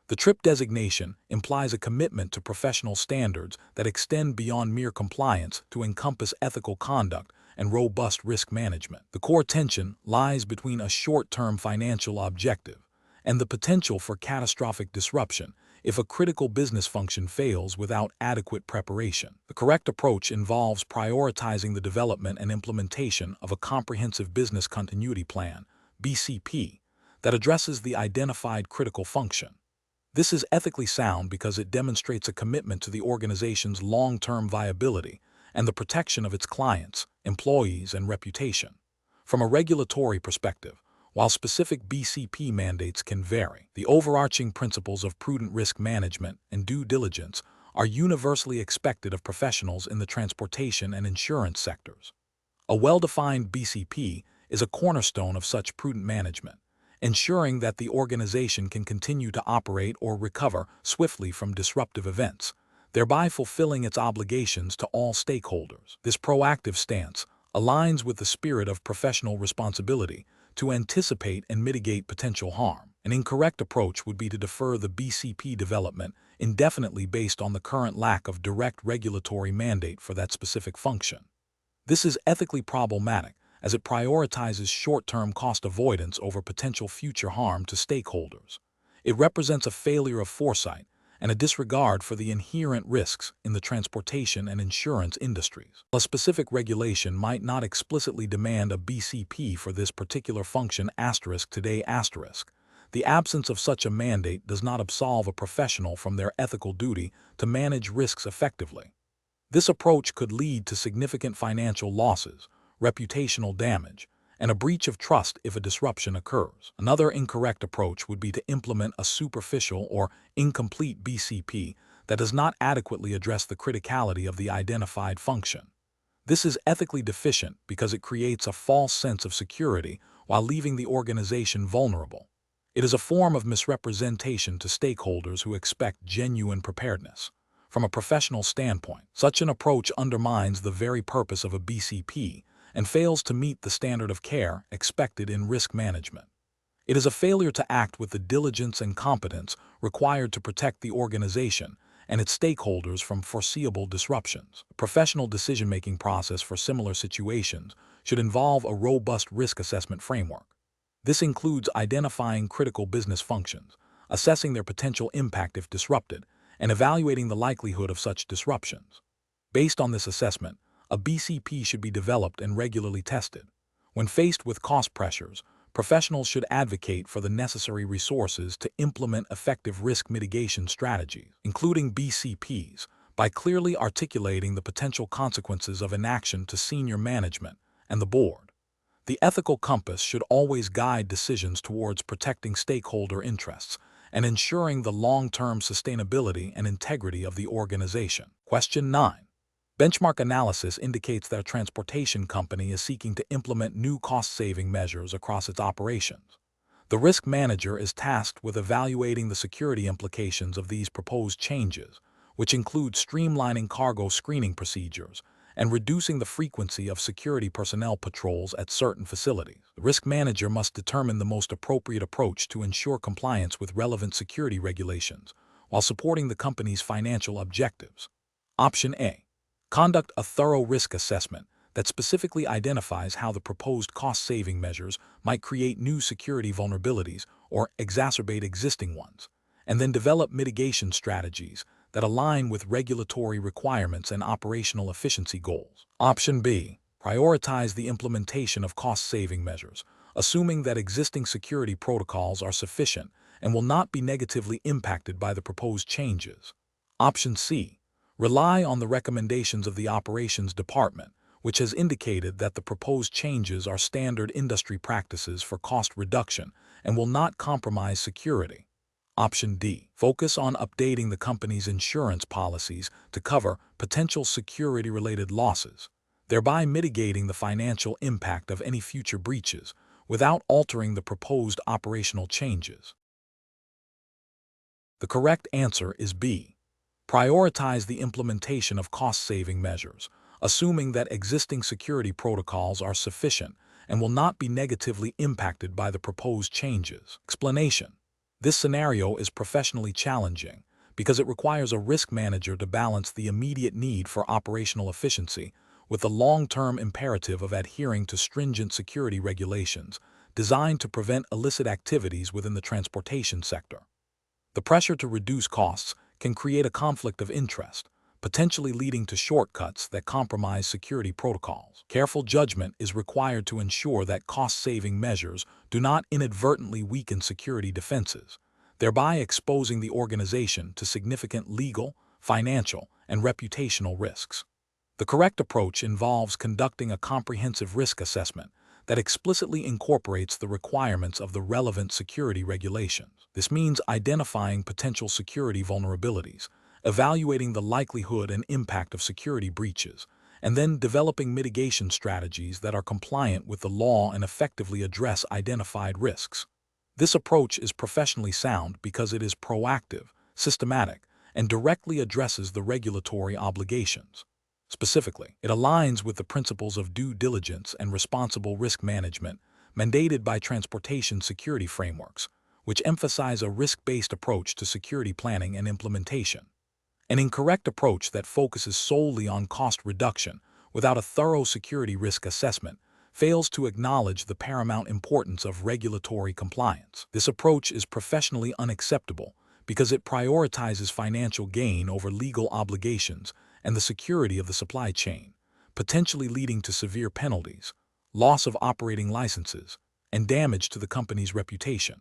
Speaker 1: The TRIP designation implies a commitment to professional standards that extend beyond mere compliance to encompass ethical conduct and robust risk management. The core tension lies between a short-term financial objective and the potential for catastrophic disruption if a critical business function fails without adequate preparation. The correct approach involves prioritizing the development and implementation of a comprehensive business continuity plan, BCP, that addresses the identified critical function. This is ethically sound because it demonstrates a commitment to the organization's long-term viability and the protection of its clients, employees, and reputation. From a regulatory perspective, while specific BCP mandates can vary, the overarching principles of prudent risk management and due diligence are universally expected of professionals in the transportation and insurance sectors. A well-defined BCP is a cornerstone of such prudent management, ensuring that the organization can continue to operate or recover swiftly from disruptive events, thereby fulfilling its obligations to all stakeholders. This proactive stance aligns with the spirit of professional responsibility to anticipate and mitigate potential harm. An incorrect approach would be to defer the BCP development indefinitely based on the current lack of direct regulatory mandate for that specific function. This is ethically problematic as it prioritizes short-term cost avoidance over potential future harm to stakeholders. It represents a failure of foresight and a disregard for the inherent risks in the transportation and insurance industries. A specific regulation might not explicitly demand a BCP for this particular function today. The absence of such a mandate does not absolve a professional from their ethical duty to manage risks effectively. This approach could lead to significant financial losses, reputational damage, and a breach of trust if a disruption occurs. Another incorrect approach would be to implement a superficial or incomplete BCP that does not adequately address the criticality of the identified function. This is ethically deficient because it creates a false sense of security while leaving the organization vulnerable. It is a form of misrepresentation to stakeholders who expect genuine preparedness. From a professional standpoint, such an approach undermines the very purpose of a BCP and fails to meet the standard of care expected in risk management. It is a failure to act with the diligence and competence required to protect the organization and its stakeholders from foreseeable disruptions. A professional decision-making process for similar situations should involve a robust risk assessment framework. This includes identifying critical business functions, assessing their potential impact if disrupted, and evaluating the likelihood of such disruptions. Based on this assessment, a BCP should be developed and regularly tested. When faced with cost pressures, professionals should advocate for the necessary resources to implement effective risk mitigation strategies, including BCPs, by clearly articulating the potential consequences of inaction to senior management and the board. The ethical compass should always guide decisions towards protecting stakeholder interests and ensuring the long-term sustainability and integrity of the organization. Question 9. Benchmark analysis indicates that a transportation company is seeking to implement new cost-saving measures across its operations. The risk manager is tasked with evaluating the security implications of these proposed changes, which include streamlining cargo screening procedures and reducing the frequency of security personnel patrols at certain facilities. The risk manager must determine the most appropriate approach to ensure compliance with relevant security regulations while supporting the company's financial objectives. Option A. Conduct a thorough risk assessment that specifically identifies how the proposed cost-saving measures might create new security vulnerabilities or exacerbate existing ones, and then develop mitigation strategies that align with regulatory requirements and operational efficiency goals. Option B. Prioritize the implementation of cost-saving measures, assuming that existing security protocols are sufficient and will not be negatively impacted by the proposed changes. Option C. Rely on the recommendations of the operations department, which has indicated that the proposed changes are standard industry practices for cost reduction and will not compromise security. Option D. Focus on updating the company's insurance policies to cover potential security-related losses, thereby mitigating the financial impact of any future breaches without altering the proposed operational changes. The correct answer is B. Prioritize the implementation of cost-saving measures, assuming that existing security protocols are sufficient and will not be negatively impacted by the proposed changes. Explanation. This scenario is professionally challenging because it requires a risk manager to balance the immediate need for operational efficiency with the long-term imperative of adhering to stringent security regulations designed to prevent illicit activities within the transportation sector. The pressure to reduce costs can create a conflict of interest, potentially leading to shortcuts that compromise security protocols. Careful judgment is required to ensure that cost-saving measures do not inadvertently weaken security defenses, thereby exposing the organization to significant legal, financial, and reputational risks. The correct approach involves conducting a comprehensive risk assessment that explicitly incorporates the requirements of the relevant security regulations. This means identifying potential security vulnerabilities, evaluating the likelihood and impact of security breaches, and then developing mitigation strategies that are compliant with the law and effectively address identified risks. This approach is professionally sound because it is proactive, systematic, and directly addresses the regulatory obligations. Specifically, it aligns with the principles of due diligence and responsible risk management mandated by transportation security frameworks, which emphasize a risk-based approach to security planning and implementation. An incorrect approach that focuses solely on cost reduction without a thorough security risk assessment fails to acknowledge the paramount importance of regulatory compliance. This approach is professionally unacceptable because it prioritizes financial gain over legal obligations and the security of the supply chain, potentially leading to severe penalties, loss of operating licenses, and damage to the company's reputation.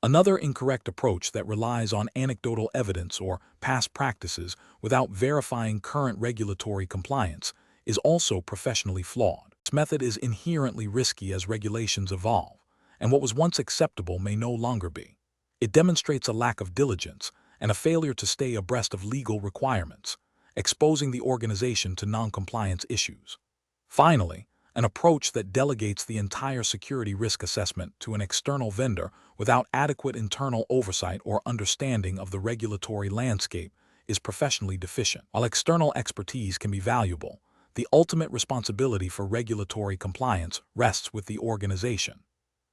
Speaker 1: Another incorrect approach that relies on anecdotal evidence or past practices without verifying current regulatory compliance is also professionally flawed. This method is inherently risky as regulations evolve, and what was once acceptable may no longer be. It demonstrates a lack of diligence and a failure to stay abreast of legal requirements, exposing the organization to non-compliance issues. Finally, an approach that delegates the entire security risk assessment to an external vendor without adequate internal oversight or understanding of the regulatory landscape is professionally deficient. While external expertise can be valuable, the ultimate responsibility for regulatory compliance rests with the organization.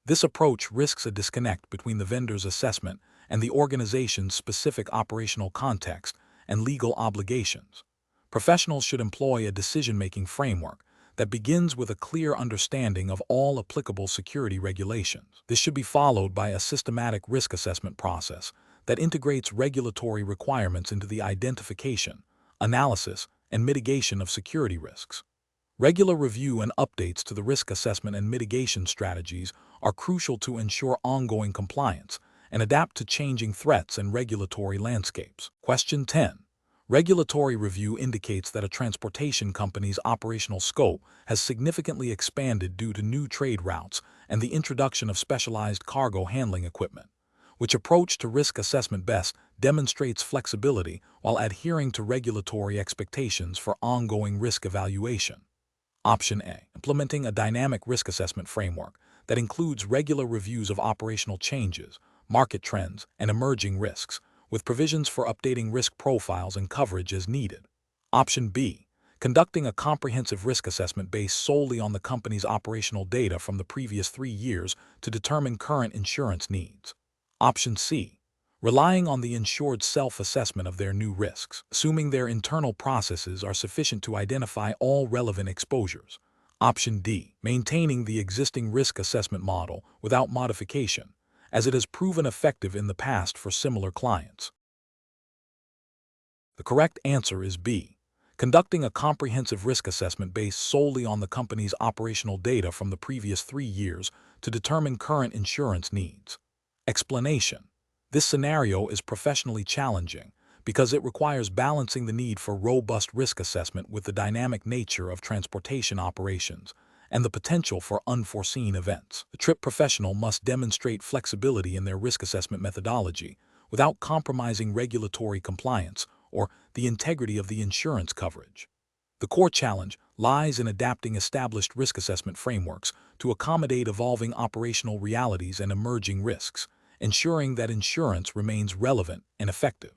Speaker 1: This approach risks a disconnect between the vendor's assessment and the organization's specific operational context and legal obligations. Professionals should employ a decision-making framework that begins with a clear understanding of all applicable security regulations. This should be followed by a systematic risk assessment process that integrates regulatory requirements into the identification, analysis, and mitigation of security risks. Regular review and updates to the risk assessment and mitigation strategies are crucial to ensure ongoing compliance and adapt to changing threats and regulatory landscapes. Question 10. Regulatory review indicates that a transportation company's operational scope has significantly expanded due to new trade routes and the introduction of specialized cargo handling equipment. Which approach to risk assessment best demonstrates flexibility while adhering to regulatory expectations for ongoing risk evaluation? Option A. Implementing a dynamic risk assessment framework that includes regular reviews of operational changes, market trends, and emerging risks, with provisions for updating risk profiles and coverage as needed. Option B. Conducting a comprehensive risk assessment based solely on the company's operational data from the previous 3 years to determine current insurance needs. Option C. Relying on the insured's self-assessment of their new risks, assuming their internal processes are sufficient to identify all relevant exposures. Option D. Maintaining the existing risk assessment model without modification, as it has proven effective in the past for similar clients. The correct answer is B. Conducting a comprehensive risk assessment based solely on the company's operational data from the previous 3 years to determine current insurance needs. Explanation. This scenario is professionally challenging because it requires balancing the need for robust risk assessment with the dynamic nature of transportation operations and the potential for unforeseen events. The trip professional must demonstrate flexibility in their risk assessment methodology without compromising regulatory compliance or the integrity of the insurance coverage. The core challenge lies in adapting established risk assessment frameworks to accommodate evolving operational realities and emerging risks, ensuring that insurance remains relevant and effective.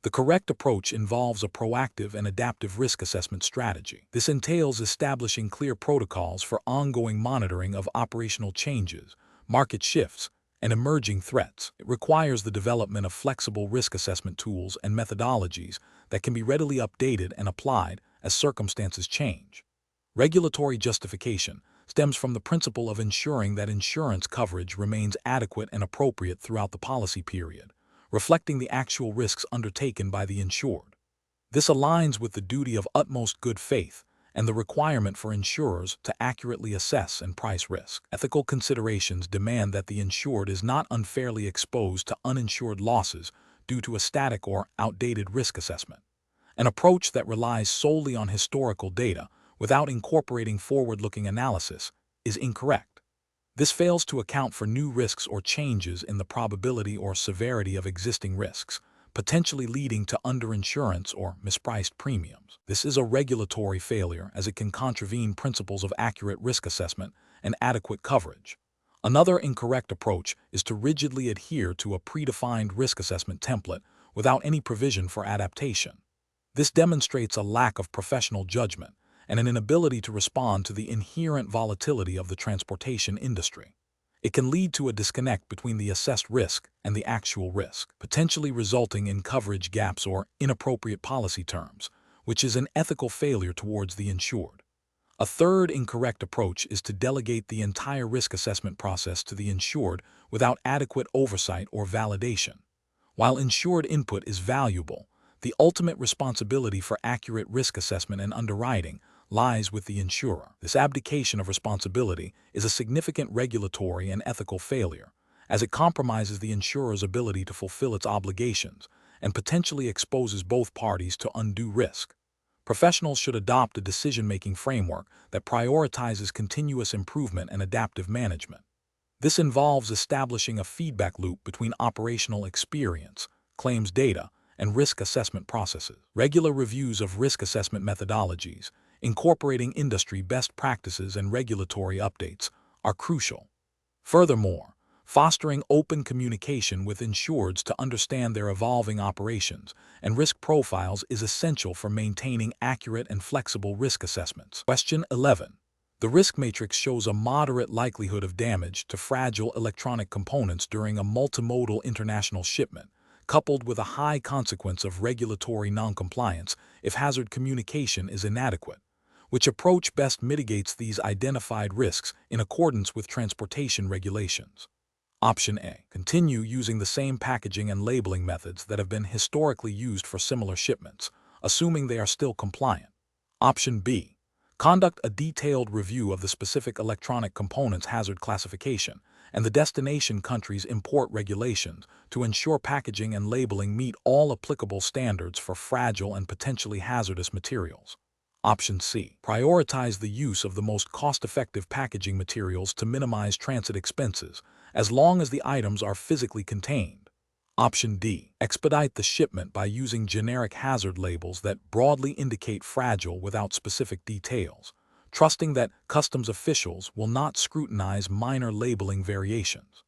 Speaker 1: The correct approach involves a proactive and adaptive risk assessment strategy. This entails establishing clear protocols for ongoing monitoring of operational changes, market shifts, and emerging threats. It requires the development of flexible risk assessment tools and methodologies that can be readily updated and applied as circumstances change. Regulatory justification stems from the principle of ensuring that insurance coverage remains adequate and appropriate throughout the policy period, reflecting the actual risks undertaken by the insured. This aligns with the duty of utmost good faith and the requirement for insurers to accurately assess and price risk. Ethical considerations demand that the insured is not unfairly exposed to uninsured losses due to a static or outdated risk assessment. An approach that relies solely on historical data without incorporating forward-looking analysis is incorrect. This fails to account for new risks or changes in the probability or severity of existing risks, potentially leading to underinsurance or mispriced premiums. This is a regulatory failure as it can contravene principles of accurate risk assessment and adequate coverage. Another incorrect approach is to rigidly adhere to a predefined risk assessment template without any provision for adaptation. This demonstrates a lack of professional judgment and an inability to respond to the inherent volatility of the transportation industry. It can lead to a disconnect between the assessed risk and the actual risk, potentially resulting in coverage gaps or inappropriate policy terms, which is an ethical failure towards the insured. A third incorrect approach is to delegate the entire risk assessment process to the insured without adequate oversight or validation. While insured input is valuable, the ultimate responsibility for accurate risk assessment and underwriting lies with the insurer. This abdication of responsibility is a significant regulatory and ethical failure, as it compromises the insurer's ability to fulfill its obligations and potentially exposes both parties to undue risk. Professionals should adopt a decision-making framework that prioritizes continuous improvement and adaptive management. This involves establishing a feedback loop between operational experience, claims data, and risk assessment processes. Regular reviews of risk assessment methodologies, incorporating industry best practices and regulatory updates are crucial. Furthermore, fostering open communication with insureds to understand their evolving operations and risk profiles is essential for maintaining accurate and flexible risk assessments. Question 11. The risk matrix shows a moderate likelihood of damage to fragile electronic components during a multimodal international shipment, coupled with a high consequence of regulatory noncompliance if hazard communication is inadequate. Which approach best mitigates these identified risks in accordance with transportation regulations? Option A. Continue using the same packaging and labeling methods that have been historically used for similar shipments, assuming they are still compliant. Option B. Conduct a detailed review of the specific electronic components hazard classification and the destination country's import regulations to ensure packaging and labeling meet all applicable standards for fragile and potentially hazardous materials. Option C. Prioritize the use of the most cost-effective packaging materials to minimize transit expenses, as long as the items are physically contained. Option D. Expedite the shipment by using generic hazard labels that broadly indicate fragile without specific details, trusting that customs officials will not scrutinize minor labeling variations.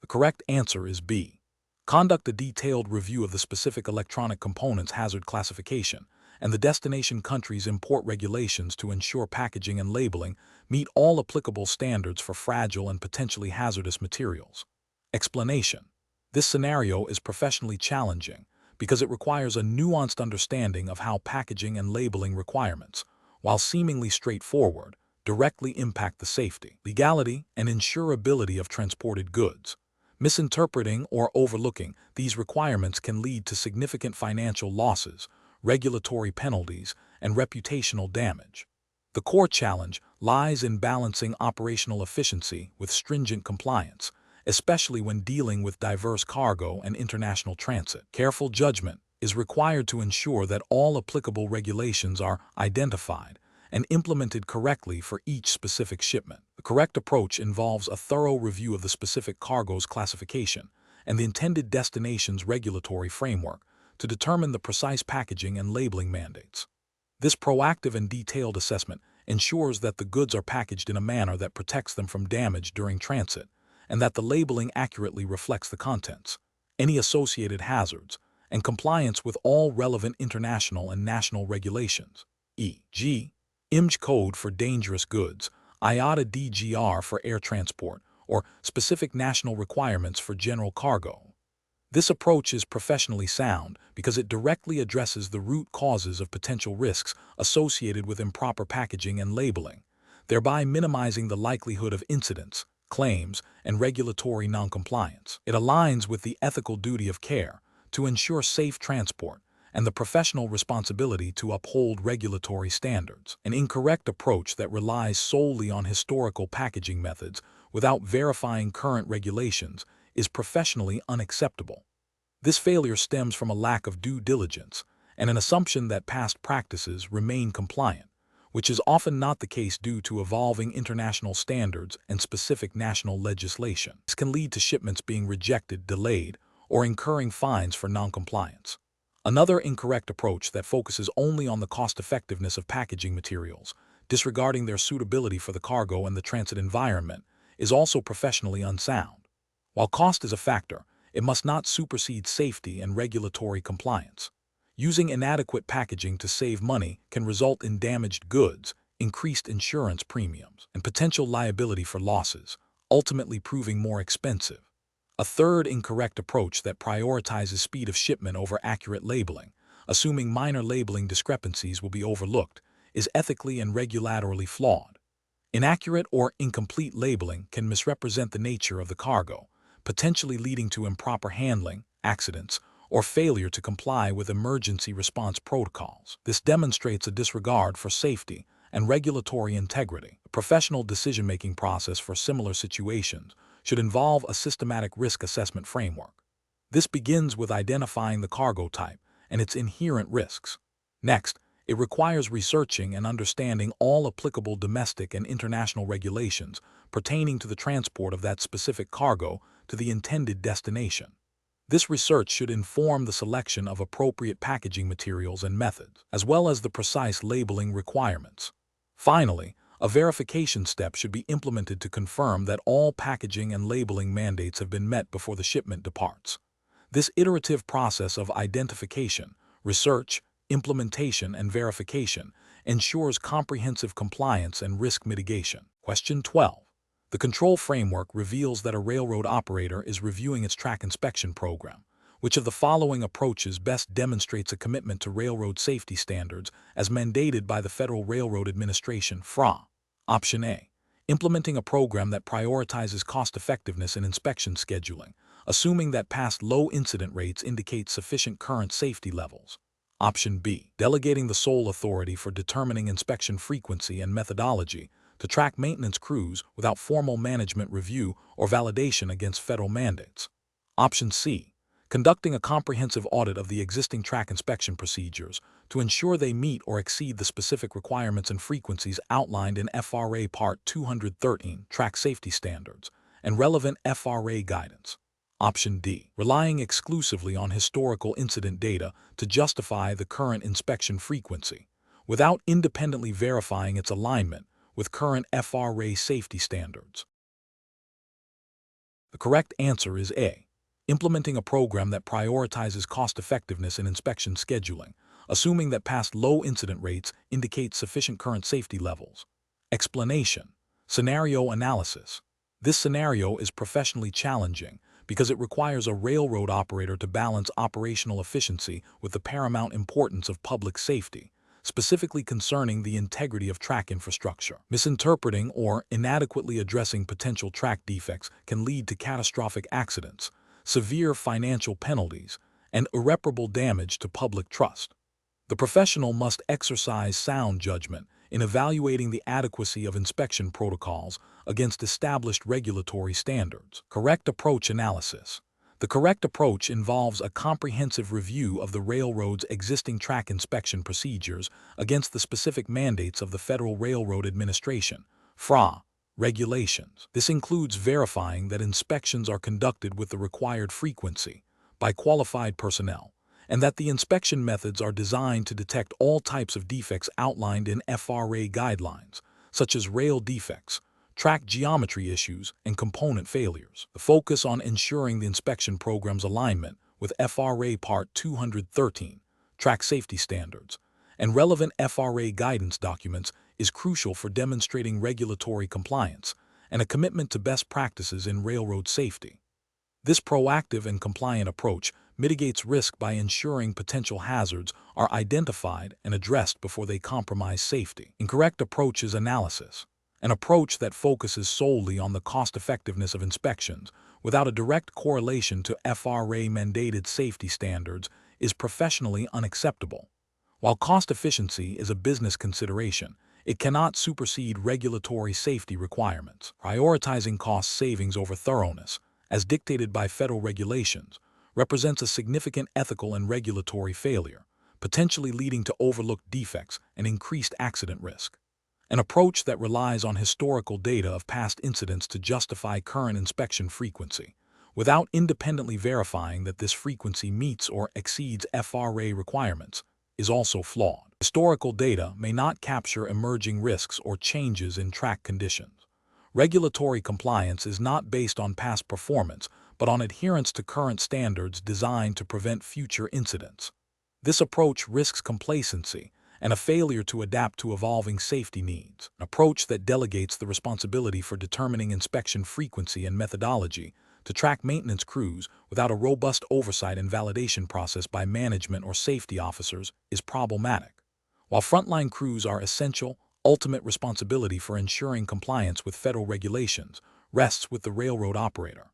Speaker 1: The correct answer is B. Conduct a detailed review of the specific electronic components hazard classification and the destination country's import regulations to ensure packaging and labeling meet all applicable standards for fragile and potentially hazardous materials. Explanation. This scenario is professionally challenging because it requires a nuanced understanding of how packaging and labeling requirements, while seemingly straightforward, directly impact the safety, legality, and insurability of transported goods. Misinterpreting or overlooking these requirements can lead to significant financial losses, regulatory penalties, and reputational damage. The core challenge lies in balancing operational efficiency with stringent compliance, especially when dealing with diverse cargo and international transit. Careful judgment is required to ensure that all applicable regulations are identified and implemented correctly for each specific shipment. The correct approach involves a thorough review of the specific cargo's classification and the intended destination's regulatory framework to determine the precise packaging and labeling mandates. This proactive and detailed assessment ensures that the goods are packaged in a manner that protects them from damage during transit, and that the labeling accurately reflects the contents, any associated hazards, and compliance with all relevant international and national regulations, e.g., IMG code for dangerous goods, IATA DGR for air transport, or specific national requirements for general cargo. This approach is professionally sound because it directly addresses the root causes of potential risks associated with improper packaging and labeling, thereby minimizing the likelihood of incidents, claims, and regulatory noncompliance. It aligns with the ethical duty of care to ensure safe transport and the professional responsibility to uphold regulatory standards. An incorrect approach that relies solely on historical packaging methods without verifying current regulations is professionally unacceptable. This failure stems from a lack of due diligence and an assumption that past practices remain compliant, which is often not the case due to evolving international standards and specific national legislation. This can lead to shipments being rejected, delayed, or incurring fines for noncompliance. Another incorrect approach that focuses only on the cost-effectiveness of packaging materials, disregarding their suitability for the cargo and the transit environment, is also professionally unsound. While cost is a factor, it must not supersede safety and regulatory compliance. Using inadequate packaging to save money can result in damaged goods, increased insurance premiums, and potential liability for losses, ultimately proving more expensive. A third incorrect approach that prioritizes speed of shipment over accurate labeling, assuming minor labeling discrepancies will be overlooked, is ethically and regulatorily flawed. Inaccurate or incomplete labeling can misrepresent the nature of the cargo, potentially leading to improper handling, accidents, or failure to comply with emergency response protocols. This demonstrates a disregard for safety and regulatory integrity. A professional decision-making process for similar situations should involve a systematic risk assessment framework. This begins with identifying the cargo type and its inherent risks. Next, it requires researching and understanding all applicable domestic and international regulations pertaining to the transport of that specific cargo to the intended destination. This research should inform the selection of appropriate packaging materials and methods, as well as the precise labeling requirements. Finally, a verification step should be implemented to confirm that all packaging and labeling mandates have been met before the shipment departs. This iterative process of identification, research, implementation, and verification ensures comprehensive compliance and risk mitigation. Question 12. The control framework reveals that a railroad operator is reviewing its track inspection program. Which of the following approaches best demonstrates a commitment to railroad safety standards as mandated by the Federal Railroad Administration, FRA? Option A. Implementing a program that prioritizes cost-effectiveness in inspection scheduling, assuming that past low incident rates indicate sufficient current safety levels. Option B. Delegating the sole authority for determining inspection frequency and methodology to track maintenance crews without formal management review or validation against federal mandates. Option C. Conducting a comprehensive audit of the existing track inspection procedures to ensure they meet or exceed the specific requirements and frequencies outlined in FRA Part 213 Track Safety Standards and relevant FRA guidance. Option D. Relying exclusively on historical incident data to justify the current inspection frequency, without independently verifying its alignment with current FRA safety standards. The correct answer is A. Implementing a program that prioritizes cost-effectiveness in inspection scheduling, assuming that past low incident rates indicate sufficient current safety levels. Explanation. Scenario analysis. This scenario is professionally challenging because it requires a railroad operator to balance operational efficiency with the paramount importance of public safety, specifically concerning the integrity of track infrastructure. Misinterpreting or inadequately addressing potential track defects can lead to catastrophic accidents, severe financial penalties, and irreparable damage to public trust. The professional must exercise sound judgment in evaluating the adequacy of inspection protocols against established regulatory standards. Correct approach analysis. The correct approach involves a comprehensive review of the railroad's existing track inspection procedures against the specific mandates of the Federal Railroad Administration, FRA, regulations. This includes verifying that inspections are conducted with the required frequency by qualified personnel, and that the inspection methods are designed to detect all types of defects outlined in FRA guidelines, such as rail defects, track geometry issues, and component failures. The focus on ensuring the inspection program's alignment with FRA Part 213, Track Safety Standards, and relevant FRA guidance documents is crucial for demonstrating regulatory compliance and a commitment to best practices in railroad safety. This proactive and compliant approach mitigates risk by ensuring potential hazards are identified and addressed before they compromise safety. Incorrect approach is analysis. An approach that focuses solely on the cost-effectiveness of inspections without a direct correlation to FRA-mandated safety standards is professionally unacceptable. While cost efficiency is a business consideration, it cannot supersede regulatory safety requirements. Prioritizing cost savings over thoroughness, as dictated by federal regulations, represents a significant ethical and regulatory failure, potentially leading to overlooked defects and increased accident risk. An approach that relies on historical data of past incidents to justify current inspection frequency, without independently verifying that this frequency meets or exceeds FRA requirements, is also flawed. Historical data may not capture emerging risks or changes in track conditions. Regulatory compliance is not based on past performance, but on adherence to current standards designed to prevent future incidents. This approach risks complacency and a failure to adapt to evolving safety needs. An approach that delegates the responsibility for determining inspection frequency and methodology to track maintenance crews without a robust oversight and validation process by management or safety officers is problematic. While frontline crews are essential, ultimate responsibility for ensuring compliance with federal regulations rests with the railroad operator.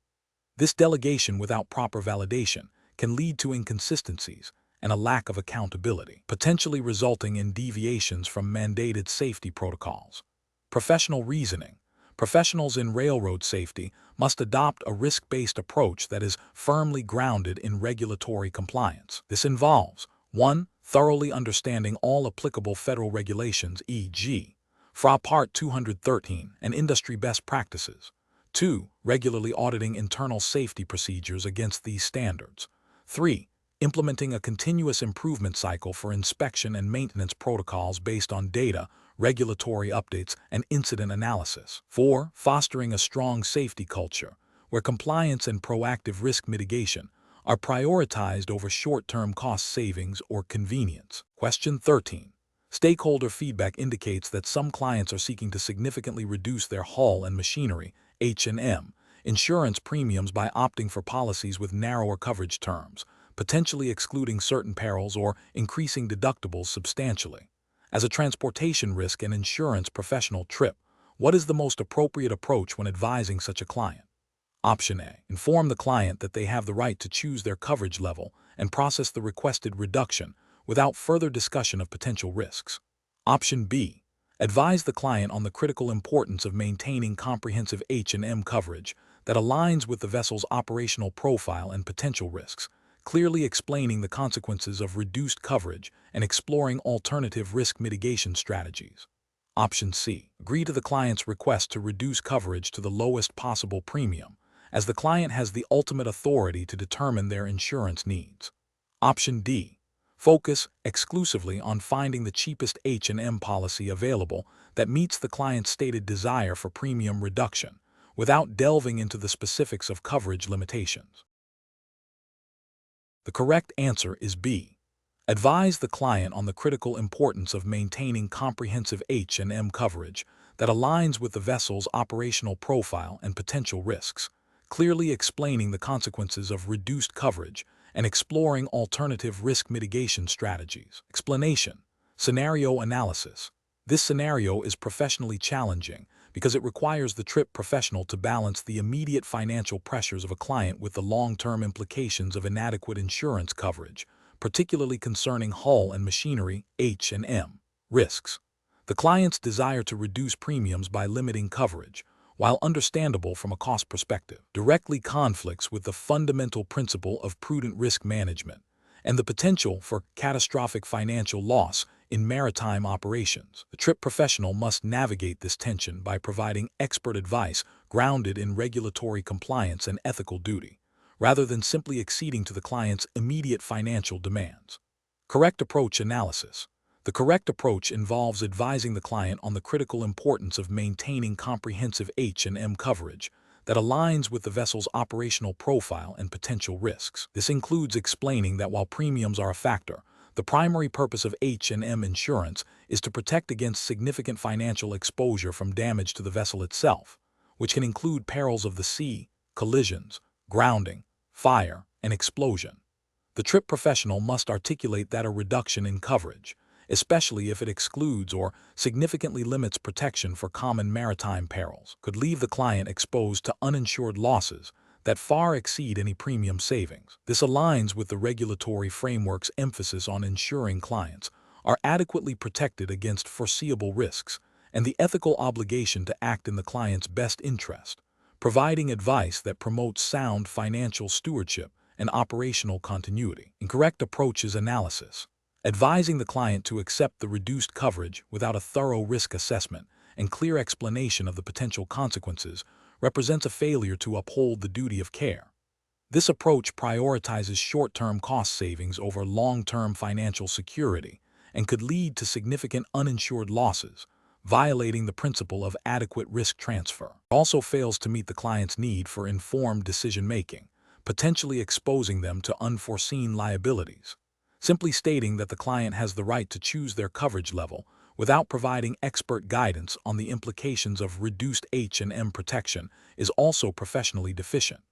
Speaker 1: This delegation without proper validation can lead to inconsistencies and a lack of accountability, potentially resulting in deviations from mandated safety protocols. Professional reasoning. Professionals in railroad safety must adopt a risk-based approach that is firmly grounded in regulatory compliance. This involves 1. Thoroughly understanding all applicable federal regulations, e.g., FRA Part 213, and industry best practices. 2. Regularly auditing internal safety procedures against these standards. 3. Implementing a continuous improvement cycle for inspection and maintenance protocols based on data, regulatory updates, and incident analysis. 4. Fostering a strong safety culture, where compliance and proactive risk mitigation are prioritized over short-term cost savings or convenience. Question 13. Stakeholder feedback indicates that some clients are seeking to significantly reduce their hull and machinery (H&M) insurance premiums by opting for policies with narrower coverage terms, potentially excluding certain perils or increasing deductibles substantially. As a transportation risk and insurance professional, Tripp, what is the most appropriate approach when advising such a client? Option A. Inform the client that they have the right to choose their coverage level and process the requested reduction without further discussion of potential risks. Option B. Advise the client on the critical importance of maintaining comprehensive H&M coverage that aligns with the vessel's operational profile and potential risks, clearly explaining the consequences of reduced coverage and exploring alternative risk mitigation strategies. Option C. Agree to the client's request to reduce coverage to the lowest possible premium, as the client has the ultimate authority to determine their insurance needs. Option D. Focus exclusively on finding the cheapest H&M policy available that meets the client's stated desire for premium reduction, without delving into the specifics of coverage limitations. The correct answer is B. Advise the client on the critical importance of maintaining comprehensive H&M coverage that aligns with the vessel's operational profile and potential risks, clearly explaining the consequences of reduced coverage and exploring alternative risk mitigation strategies. Explanation. Scenario analysis. This scenario is professionally challenging because it requires the Tripp professional to balance the immediate financial pressures of a client with the long-term implications of inadequate insurance coverage, particularly concerning hull and machinery (H&M) risks. The client's desire to reduce premiums by limiting coverage, while understandable from a cost perspective, directly conflicts with the fundamental principle of prudent risk management and the potential for catastrophic financial loss in maritime operations. The Tripp professional must navigate this tension by providing expert advice grounded in regulatory compliance and ethical duty, rather than simply acceding to the client's immediate financial demands. Correct approach analysis. The correct approach involves advising the client on the critical importance of maintaining comprehensive H&M coverage that aligns with the vessel's operational profile and potential risks. This includes explaining that while premiums are a factor, the primary purpose of H&M insurance is to protect against significant financial exposure from damage to the vessel itself, which can include perils of the sea, collisions, grounding, fire, and explosion. The Tripp professional must articulate that a reduction in coverage, especially if it excludes or significantly limits protection for common maritime perils, could leave the client exposed to uninsured losses that far exceed any premium savings. This aligns with the regulatory framework's emphasis on ensuring clients are adequately protected against foreseeable risks and the ethical obligation to act in the client's best interest, providing advice that promotes sound financial stewardship and operational continuity. Incorrect approaches analysis. Advising the client to accept the reduced coverage without a thorough risk assessment and clear explanation of the potential consequences represents a failure to uphold the duty of care. This approach prioritizes short-term cost savings over long-term financial security and could lead to significant uninsured losses, violating the principle of adequate risk transfer. It also fails to meet the client's need for informed decision-making, potentially exposing them to unforeseen liabilities. Simply stating that the client has the right to choose their coverage level without providing expert guidance on the implications of reduced H&M protection is also professionally deficient.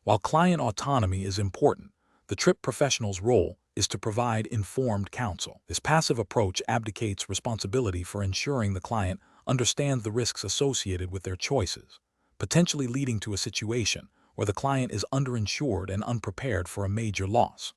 Speaker 1: While client autonomy is important, the Tripp professional's role is to provide informed counsel. This passive approach abdicates responsibility for ensuring the client understands the risks associated with their choices, potentially leading to a situation where the client is underinsured and unprepared for a major loss.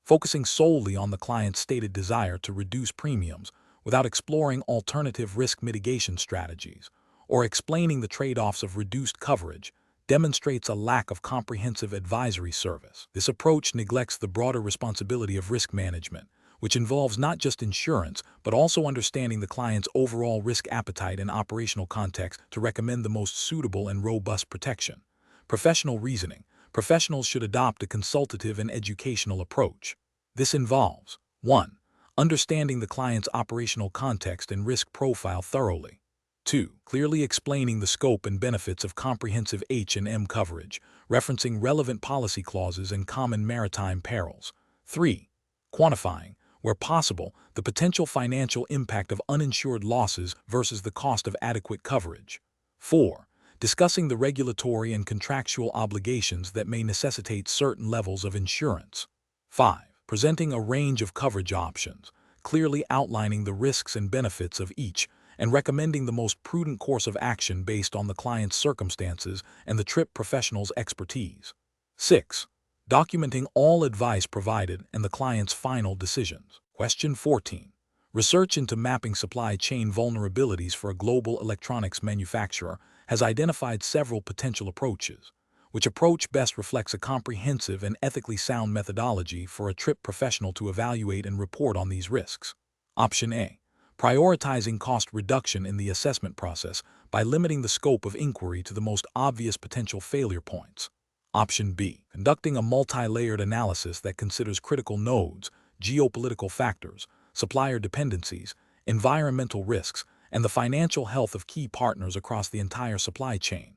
Speaker 1: Focusing solely on the client's stated desire to reduce premiums without exploring alternative risk mitigation strategies or explaining the trade-offs of reduced coverage demonstrates a lack of comprehensive advisory service. This approach neglects the broader responsibility of risk management, which involves not just insurance, but also understanding the client's overall risk appetite and operational context to recommend the most suitable and robust protection. Professional reasoning. Professionals should adopt a consultative and educational approach. This involves 1. Understanding the client's operational context and risk profile thoroughly. 2. Clearly explaining the scope and benefits of comprehensive H&M coverage, referencing relevant policy clauses and common maritime perils. 3. Quantifying, where possible, the potential financial impact of uninsured losses versus the cost of adequate coverage. 4. Discussing the regulatory and contractual obligations that may necessitate certain levels of insurance. 5. Presenting a range of coverage options, clearly outlining the risks and benefits of each, and recommending the most prudent course of action based on the client's circumstances and the trip professional's expertise. 6. Documenting all advice provided and the client's final decisions. Question 14. Research into mapping supply chain vulnerabilities for a global electronics manufacturer has identified several potential approaches. Which approach best reflects a comprehensive and ethically sound methodology for a trip professional to evaluate and report on these risks? Option A. Prioritizing cost reduction in the assessment process by limiting the scope of inquiry to the most obvious potential failure points. Option B. Conducting a multi-layered analysis that considers critical nodes, geopolitical factors, supplier dependencies, environmental risks, and the financial health of key partners across the entire supply chain.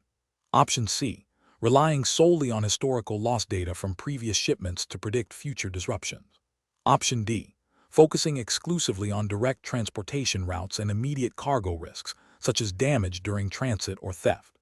Speaker 1: Option C. Relying solely on historical loss data from previous shipments to predict future disruptions. Option D. Focusing exclusively on direct transportation routes and immediate cargo risks, such as damage during transit or theft.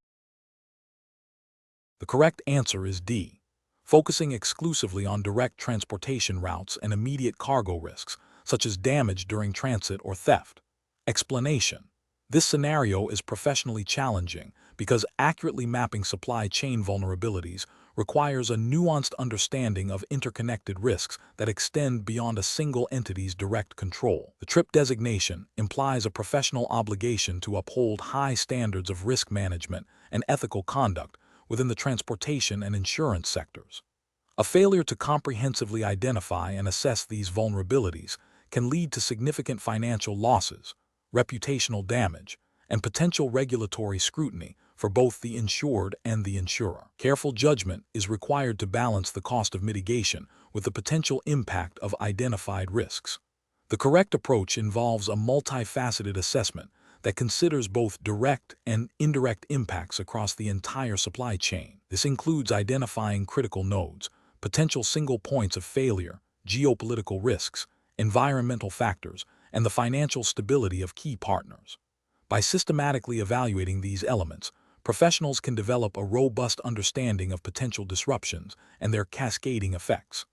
Speaker 1: The correct answer is D. Focusing exclusively on direct transportation routes and immediate cargo risks, such as damage during transit or theft. Explanation. This scenario is professionally challenging because accurately mapping supply chain vulnerabilities requires a nuanced understanding of interconnected risks that extend beyond a single entity's direct control. The TRIP designation implies a professional obligation to uphold high standards of risk management and ethical conduct within the transportation and insurance sectors. A failure to comprehensively identify and assess these vulnerabilities can lead to significant financial losses, reputational damage, and potential regulatory scrutiny for both the insured and the insurer. Careful judgment is required to balance the cost of mitigation with the potential impact of identified risks. The correct approach involves a multifaceted assessment that considers both direct and indirect impacts across the entire supply chain. This includes identifying critical nodes, potential single points of failure, geopolitical risks, environmental factors, and the financial stability of key partners. By systematically evaluating these elements, professionals can develop a robust understanding of potential disruptions and their cascading effects.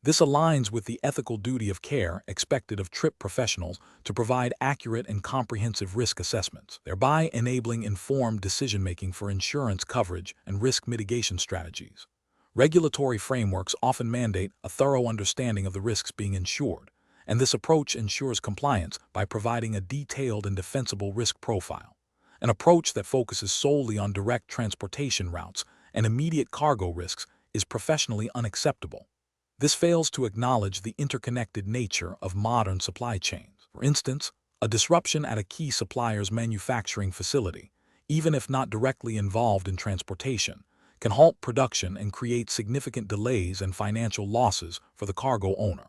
Speaker 1: This aligns with the ethical duty of care expected of TRIP professionals to provide accurate and comprehensive risk assessments, thereby enabling informed decision-making for insurance coverage and risk mitigation strategies. Regulatory frameworks often mandate a thorough understanding of the risks being insured, and this approach ensures compliance by providing a detailed and defensible risk profile. An approach that focuses solely on direct transportation routes and immediate cargo risks is professionally unacceptable. This fails to acknowledge the interconnected nature of modern supply chains. For instance, a disruption at a key supplier's manufacturing facility, even if not directly involved in transportation, can halt production and create significant delays and financial losses for the cargo owner.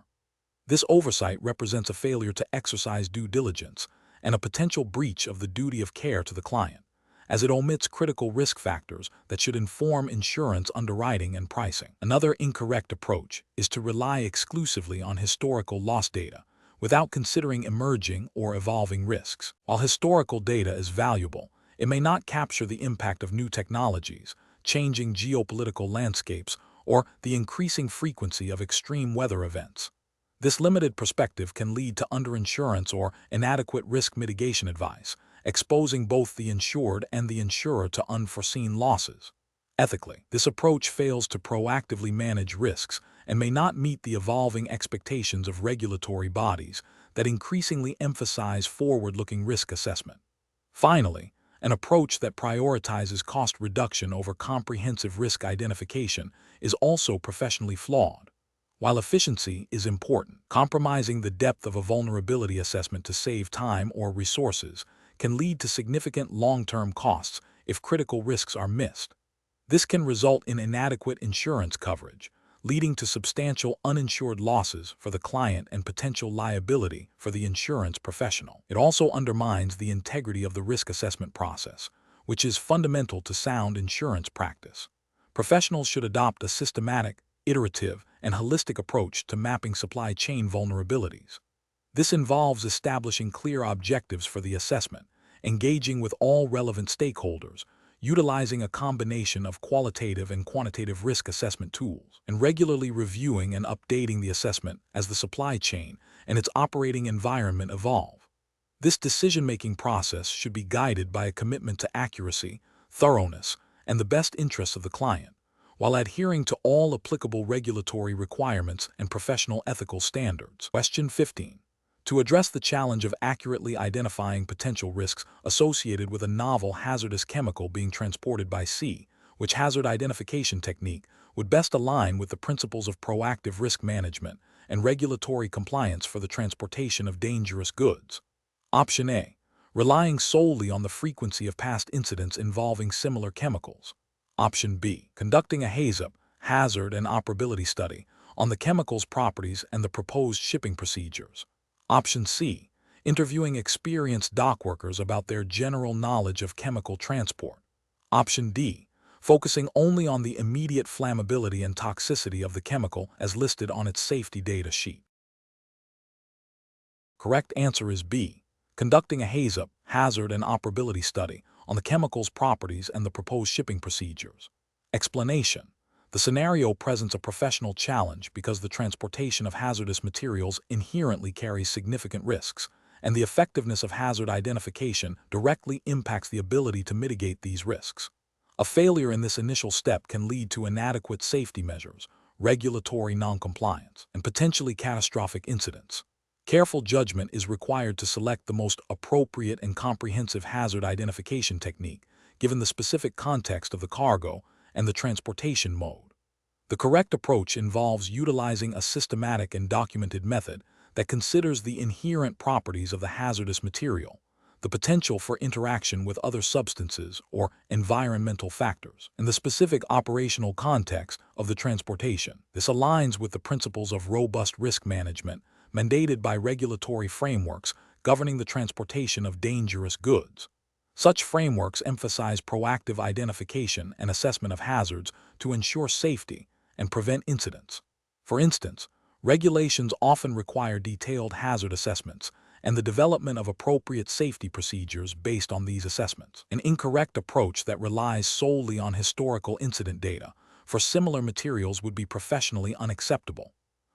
Speaker 1: This oversight represents a failure to exercise due diligence and a potential breach of the duty of care to the client, as it omits critical risk factors that should inform insurance underwriting and pricing. Another incorrect approach is to rely exclusively on historical loss data without considering emerging or evolving risks. While historical data is valuable, it may not capture the impact of new technologies, changing geopolitical landscapes, or the increasing frequency of extreme weather events. This limited perspective can lead to underinsurance or inadequate risk mitigation advice, exposing both the insured and the insurer to unforeseen losses. Ethically, this approach fails to proactively manage risks and may not meet the evolving expectations of regulatory bodies that increasingly emphasize forward-looking risk assessment. Finally, an approach that prioritizes cost reduction over comprehensive risk identification is also professionally flawed. While efficiency is important, compromising the depth of a vulnerability assessment to save time or resources can lead to significant long-term costs if critical risks are missed. This can result in inadequate insurance coverage, leading to substantial uninsured losses for the client and potential liability for the insurance professional. It also undermines the integrity of the risk assessment process, which is fundamental to sound insurance practice. Professionals should adopt a systematic, iterative, and holistic approach to mapping supply chain vulnerabilities. This involves establishing clear objectives for the assessment, engaging with all relevant stakeholders, utilizing a combination of qualitative and quantitative risk assessment tools, and regularly reviewing and updating the assessment as the supply chain and its operating environment evolve. This decision-making process should be guided by a commitment to accuracy, thoroughness, and the best interests of the client, while adhering to all applicable regulatory requirements and professional ethical standards. Question 15. To address the challenge of accurately identifying potential risks associated with a novel hazardous chemical being transported by sea, which hazard identification technique would best align with the principles of proactive risk management and regulatory compliance for the transportation of dangerous goods? Option A. Relying solely on the frequency of past incidents involving similar chemicals. Option B. Conducting a HAZUP, hazard and operability study, on the chemical's properties and the proposed shipping procedures. Option C. Interviewing experienced dock workers about their general knowledge of chemical transport. Option D. Focusing only on the immediate flammability and toxicity of the chemical as listed on its safety data sheet. Correct answer is B. Conducting a HAZUP, hazard and operability study, on the chemical's properties and the proposed shipping procedures. Explanation. The scenario presents a professional challenge because the transportation of hazardous materials inherently carries significant risks, and the effectiveness of hazard identification directly impacts the ability to mitigate these risks. A failure in this initial step can lead to inadequate safety measures, regulatory noncompliance, and potentially catastrophic incidents. Careful judgment is required to select the most appropriate and comprehensive hazard identification technique, given the specific context of the cargo and the transportation mode. The correct approach involves utilizing a systematic and documented method that considers the inherent properties of the hazardous material, the potential for interaction with other substances or environmental factors, and the specific operational context of the transportation. This aligns with the principles of robust risk management mandated by regulatory frameworks governing the transportation of dangerous goods. Such frameworks emphasize proactive identification and assessment of hazards to ensure safety and prevent incidents. For instance, regulations often require detailed hazard assessments and the development of appropriate safety procedures based on these assessments. An incorrect approach that relies solely on historical incident data for similar materials would be professionally unacceptable.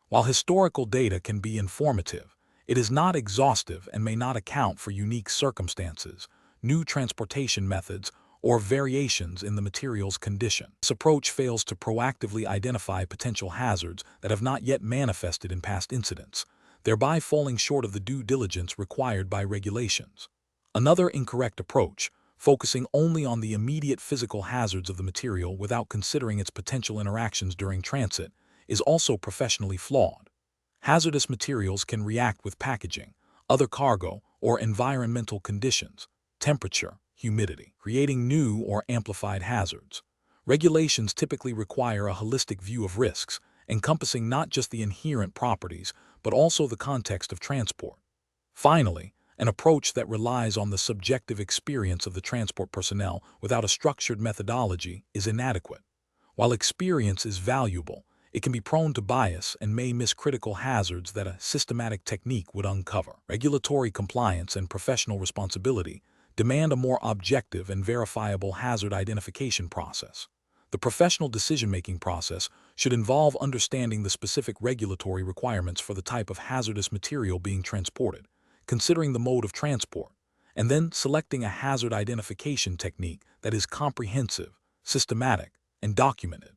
Speaker 1: While historical data can be informative, it is not exhaustive and may not account for unique circumstances, new transportation methods, or variations in the material's condition. This approach fails to proactively identify potential hazards that have not yet manifested in past incidents, thereby falling short of the due diligence required by regulations. Another incorrect approach, focusing only on the immediate physical hazards of the material without considering its potential interactions during transit, is also professionally flawed. Hazardous materials can react with packaging, other cargo, or environmental conditions, temperature, humidity, creating new or amplified hazards. Regulations typically require a holistic view of risks, encompassing not just the inherent properties, but also the context of transport. Finally, an approach that relies on the subjective experience of the transport personnel without a structured methodology is inadequate. While experience is valuable, it can be prone to bias and may miss critical hazards that a systematic technique would uncover. Regulatory compliance and professional responsibility demand a more objective and verifiable hazard identification process. The professional decision-making process should involve understanding the specific regulatory requirements for the type of hazardous material being transported, considering the mode of transport, and then selecting a hazard identification technique that is comprehensive, systematic, and documented.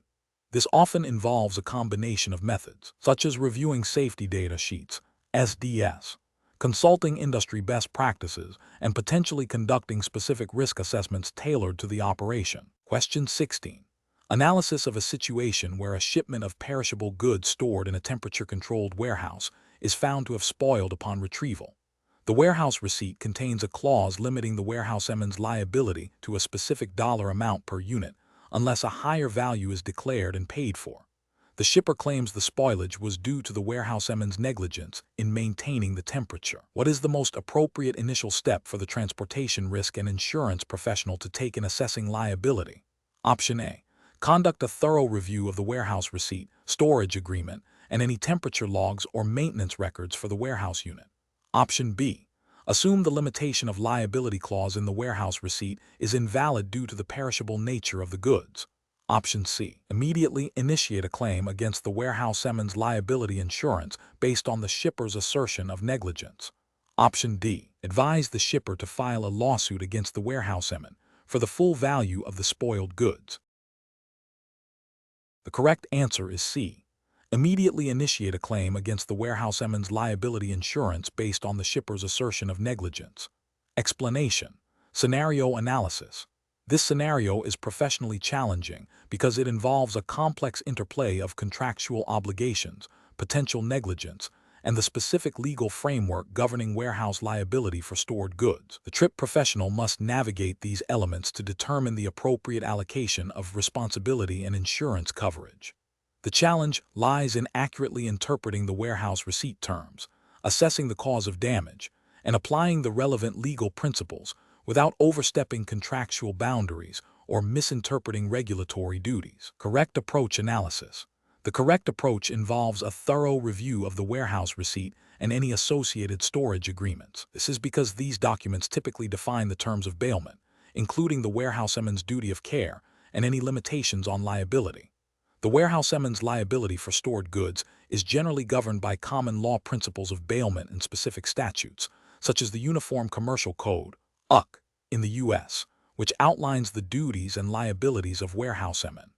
Speaker 1: This often involves a combination of methods, such as reviewing safety data sheets, SDS, consulting industry best practices, and potentially conducting specific risk assessments tailored to the operation. Question 16. Analysis of a situation where a shipment of perishable goods stored in a temperature-controlled warehouse is found to have spoiled upon retrieval. The warehouse receipt contains a clause limiting the warehouseman's liability to a specific dollar amount per unit, unless a higher value is declared and paid for. The shipper claims the spoilage was due to the warehouseman's negligence in maintaining the temperature. What is the most appropriate initial step for the transportation risk and insurance professional to take in assessing liability? Option A. Conduct a thorough review of the warehouse receipt, storage agreement, and any temperature logs or maintenance records for the warehouse unit. Option B. Assume the limitation of liability clause in the warehouse receipt is invalid due to the perishable nature of the goods. Option C. Immediately initiate a claim against the warehouseman's liability insurance based on the shipper's assertion of negligence. Option D. Advise the shipper to file a lawsuit against the warehouseman for the full value of the spoiled goods. The correct answer is C. Immediately initiate a claim against the warehouseman's liability insurance based on the shipper's assertion of negligence. Explanation. Scenario analysis. This scenario is professionally challenging because it involves a complex interplay of contractual obligations, potential negligence, and the specific legal framework governing warehouse liability for stored goods. The trip professional must navigate these elements to determine the appropriate allocation of responsibility and insurance coverage. The challenge lies in accurately interpreting the warehouse receipt terms, assessing the cause of damage, and applying the relevant legal principles without overstepping contractual boundaries or misinterpreting regulatory duties. Correct approach analysis. The correct approach involves a thorough review of the warehouse receipt and any associated storage agreements. This is because these documents typically define the terms of bailment, including the warehouseman's duty of care and any limitations on liability. The warehouseman's liability for stored goods is generally governed by common law principles of bailment and specific statutes, such as the Uniform Commercial Code, UC, in the U.S., which outlines the duties and liabilities of warehousemen.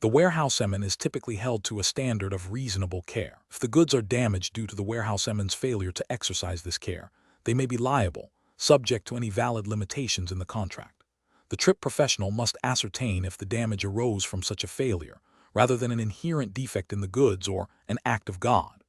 Speaker 1: The warehouseman is typically held to a standard of reasonable care. If the goods are damaged due to the warehouseman's failure to exercise this care, they may be liable, subject to any valid limitations in the contract. The trip professional must ascertain if the damage arose from such a failure, rather than an inherent defect in the goods or an act of God.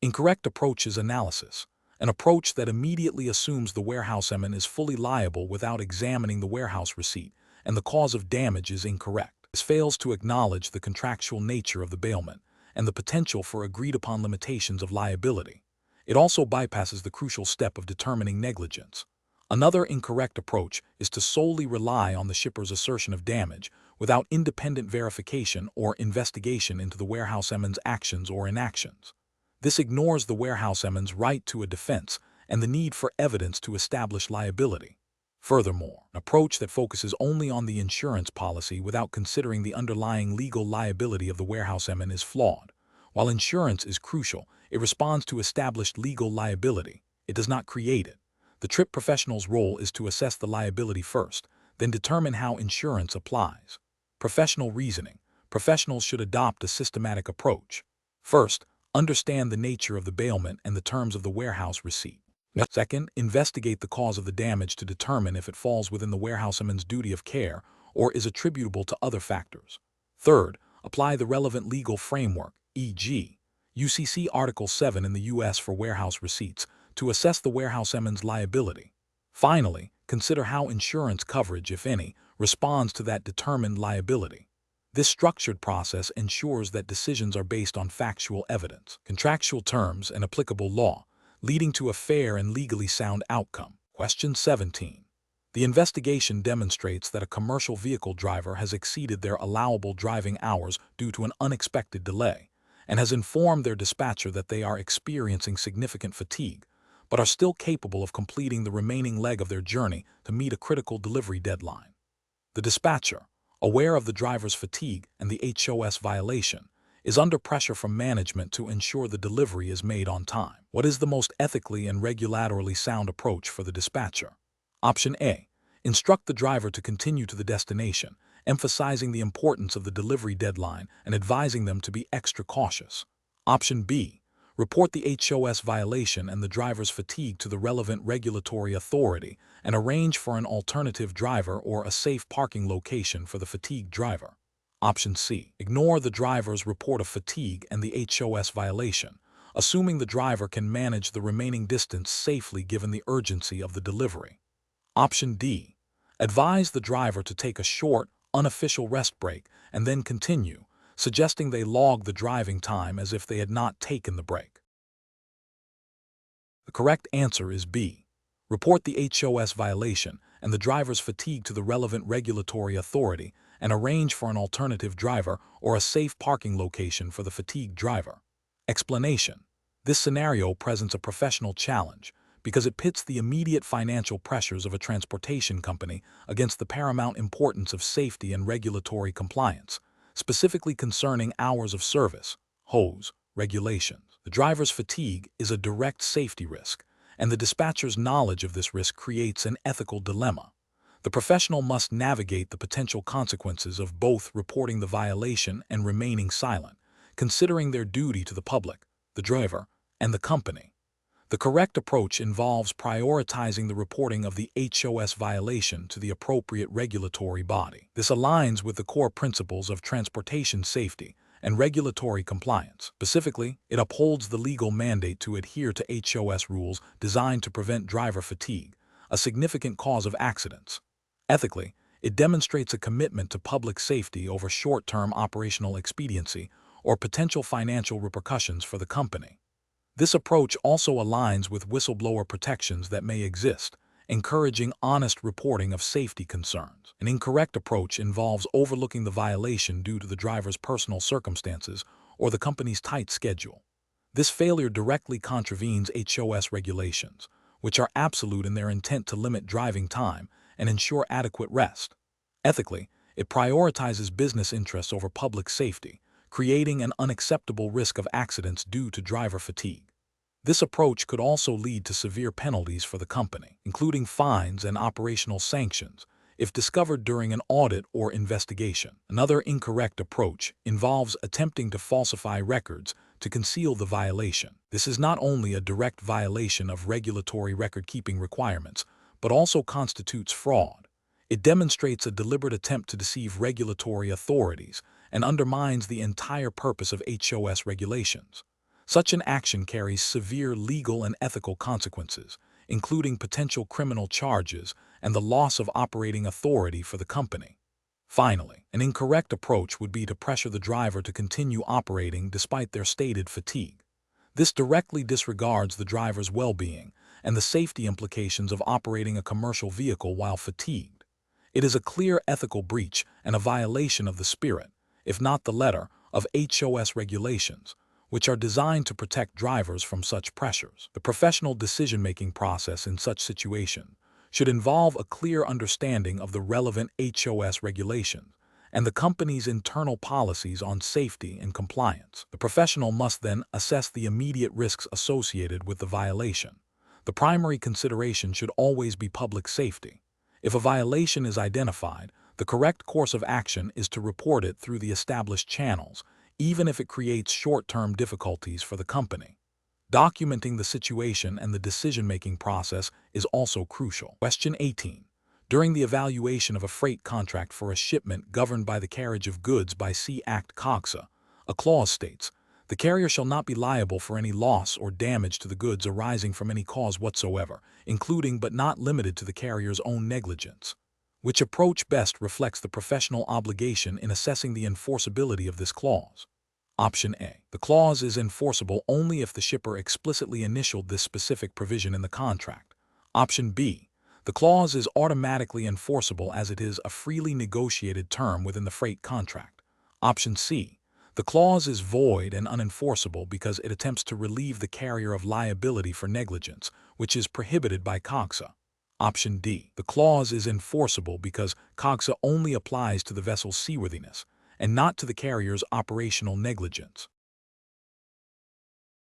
Speaker 1: Incorrect approach is analysis, an approach that immediately assumes the warehouseman is fully liable without examining the warehouse receipt, and the cause of damage is incorrect. This fails to acknowledge the contractual nature of the bailment and the potential for agreed-upon limitations of liability. It also bypasses the crucial step of determining negligence. Another incorrect approach is to solely rely on the shipper's assertion of damage without independent verification or investigation into the warehouseman's actions or inactions. This ignores the warehouseman's right to a defense and the need for evidence to establish liability. Furthermore, an approach that focuses only on the insurance policy without considering the underlying legal liability of the warehouseman is flawed. While insurance is crucial, it responds to established legal liability. It does not create it. The trip professional's role is to assess the liability first, then determine how insurance applies. Professional reasoning. Professionals should adopt a systematic approach. First, understand the nature of the bailment and the terms of the warehouse receipt. Second, investigate the cause of the damage to determine if it falls within the warehouseman's duty of care or is attributable to other factors. Third, apply the relevant legal framework, e.g., UCC Article 7 in the U.S. for warehouse receipts, to assess the warehouseman's liability. Finally, consider how insurance coverage, if any, responds to that determined liability. This structured process ensures that decisions are based on factual evidence, contractual terms, and applicable law, leading to a fair and legally sound outcome. Question 17. The investigation demonstrates that a commercial vehicle driver has exceeded their allowable driving hours due to an unexpected delay, and has informed their dispatcher that they are experiencing significant fatigue, but are still capable of completing the remaining leg of their journey to meet a critical delivery deadline. The dispatcher, aware of the driver's fatigue and the HOS violation, is under pressure from management to ensure the delivery is made on time. What is the most ethically and regulatorily sound approach for the dispatcher? Option A. Instruct the driver to continue to the destination, emphasizing the importance of the delivery deadline and advising them to be extra cautious. Option B. Report the HOS violation and the driver's fatigue to the relevant regulatory authority and arrange for an alternative driver or a safe parking location for the fatigued driver. Option C. Ignore the driver's report of fatigue and the HOS violation, assuming the driver can manage the remaining distance safely given the urgency of the delivery. Option D. Advise the driver to take a short, unofficial rest break and then continue, suggesting they log the driving time as if they had not taken the break. The correct answer is B. Report the HOS violation and the driver's fatigue to the relevant regulatory authority and arrange for an alternative driver or a safe parking location for the fatigued driver. Explanation: this scenario presents a professional challenge because it pits the immediate financial pressures of a transportation company against the paramount importance of safety and regulatory compliance, specifically concerning hours of service, HOS, regulations. The driver's fatigue is a direct safety risk, and the dispatcher's knowledge of this risk creates an ethical dilemma. The professional must navigate the potential consequences of both reporting the violation and remaining silent, considering their duty to the public, the driver, and the company. The correct approach involves prioritizing the reporting of the HOS violation to the appropriate regulatory body. This aligns with the core principles of transportation safety and regulatory compliance. Specifically, it upholds the legal mandate to adhere to HOS rules designed to prevent driver fatigue, a significant cause of accidents. Ethically, it demonstrates a commitment to public safety over short-term operational expediency or potential financial repercussions for the company. This approach also aligns with whistleblower protections that may exist, encouraging honest reporting of safety concerns. An incorrect approach involves overlooking the violation due to the driver's personal circumstances or the company's tight schedule. This failure directly contravenes HOS regulations, which are absolute in their intent to limit driving time and ensure adequate rest. Ethically, it prioritizes business interests over public safety, creating an unacceptable risk of accidents due to driver fatigue. This approach could also lead to severe penalties for the company, including fines and operational sanctions, if discovered during an audit or investigation. Another incorrect approach involves attempting to falsify records to conceal the violation. This is not only a direct violation of regulatory record-keeping requirements, but also constitutes fraud. It demonstrates a deliberate attempt to deceive regulatory authorities and undermines the entire purpose of HOS regulations. Such an action carries severe legal and ethical consequences, including potential criminal charges and the loss of operating authority for the company. Finally, an incorrect approach would be to pressure the driver to continue operating despite their stated fatigue. This directly disregards the driver's well-being and the safety implications of operating a commercial vehicle while fatigued. It is a clear ethical breach and a violation of the spirit, if not the letter, of HOS regulations, which are designed to protect drivers from such pressures. The professional decision-making process in such situation should involve a clear understanding of the relevant HOS regulations and the company's internal policies on safety and compliance. The professional must then assess the immediate risks associated with the violation. The primary consideration should always be public safety. If a violation is identified, the correct course of action is to report it through the established channels, even if it creates short-term difficulties for the company. Documenting the situation and the decision-making process is also crucial. Question 18. During the evaluation of a freight contract for a shipment governed by the Carriage of Goods by Sea Act COGSA, a clause states, "The carrier shall not be liable for any loss or damage to the goods arising from any cause whatsoever, including but not limited to the carrier's own negligence." Which approach best reflects the professional obligation in assessing the enforceability of this clause? Option A. The clause is enforceable only if the shipper explicitly initialed this specific provision in the contract. Option B. The clause is automatically enforceable as it is a freely negotiated term within the freight contract. Option C. The clause is void and unenforceable because it attempts to relieve the carrier of liability for negligence, which is prohibited by COGSA. Option D. The clause is enforceable because COGSA only applies to the vessel's seaworthiness and not to the carrier's operational negligence.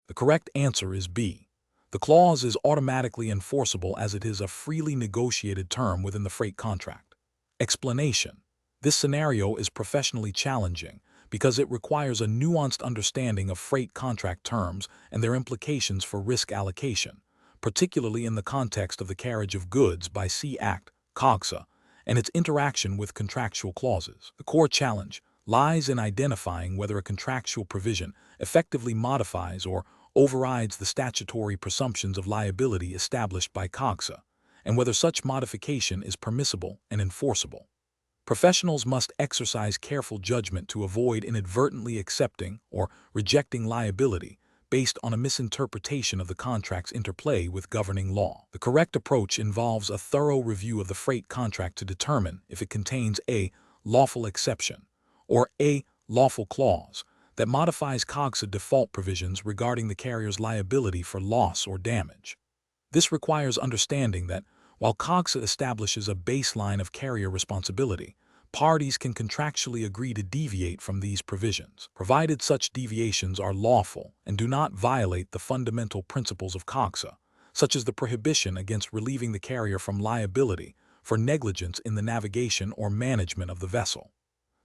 Speaker 1: The correct answer is B. The clause is automatically enforceable as it is a freely negotiated term within the freight contract. Explanation: this scenario is professionally challenging because it requires a nuanced understanding of freight contract terms and their implications for risk allocation, particularly in the context of the Carriage of Goods by Sea Act, COGSA, and its interaction with contractual clauses. The core challenge lies in identifying whether a contractual provision effectively modifies or overrides the statutory presumptions of liability established by COGSA, and whether such modification is permissible and enforceable. Professionals must exercise careful judgment to avoid inadvertently accepting or rejecting liability based on a misinterpretation of the contract's interplay with governing law. The correct approach involves a thorough review of the freight contract to determine if it contains a lawful exception or a lawful clause that modifies COGSA default provisions regarding the carrier's liability for loss or damage. This requires understanding that while COGSA establishes a baseline of carrier responsibility, parties can contractually agree to deviate from these provisions, provided such deviations are lawful and do not violate the fundamental principles of COGSA, such as the prohibition against relieving the carrier from liability for negligence in the navigation or management of the vessel.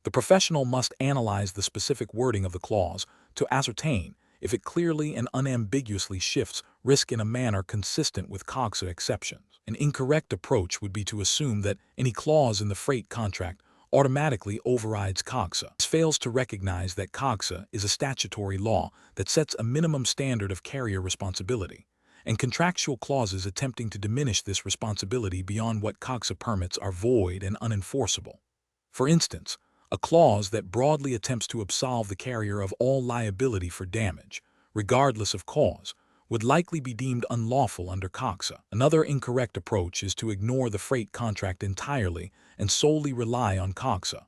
Speaker 1: The professional must analyze the specific wording of the clause to ascertain if it clearly and unambiguously shifts risk in a manner consistent with COGSA exceptions. An incorrect approach would be to assume that any clause in the freight contract automatically overrides COGSA. This fails to recognize that COGSA is a statutory law that sets a minimum standard of carrier responsibility, and contractual clauses attempting to diminish this responsibility beyond what COGSA permits are void and unenforceable. For instance, a clause that broadly attempts to absolve the carrier of all liability for damage, regardless of cause, would likely be deemed unlawful under COGSA. Another incorrect approach is to ignore the freight contract entirely and solely rely on COGSA.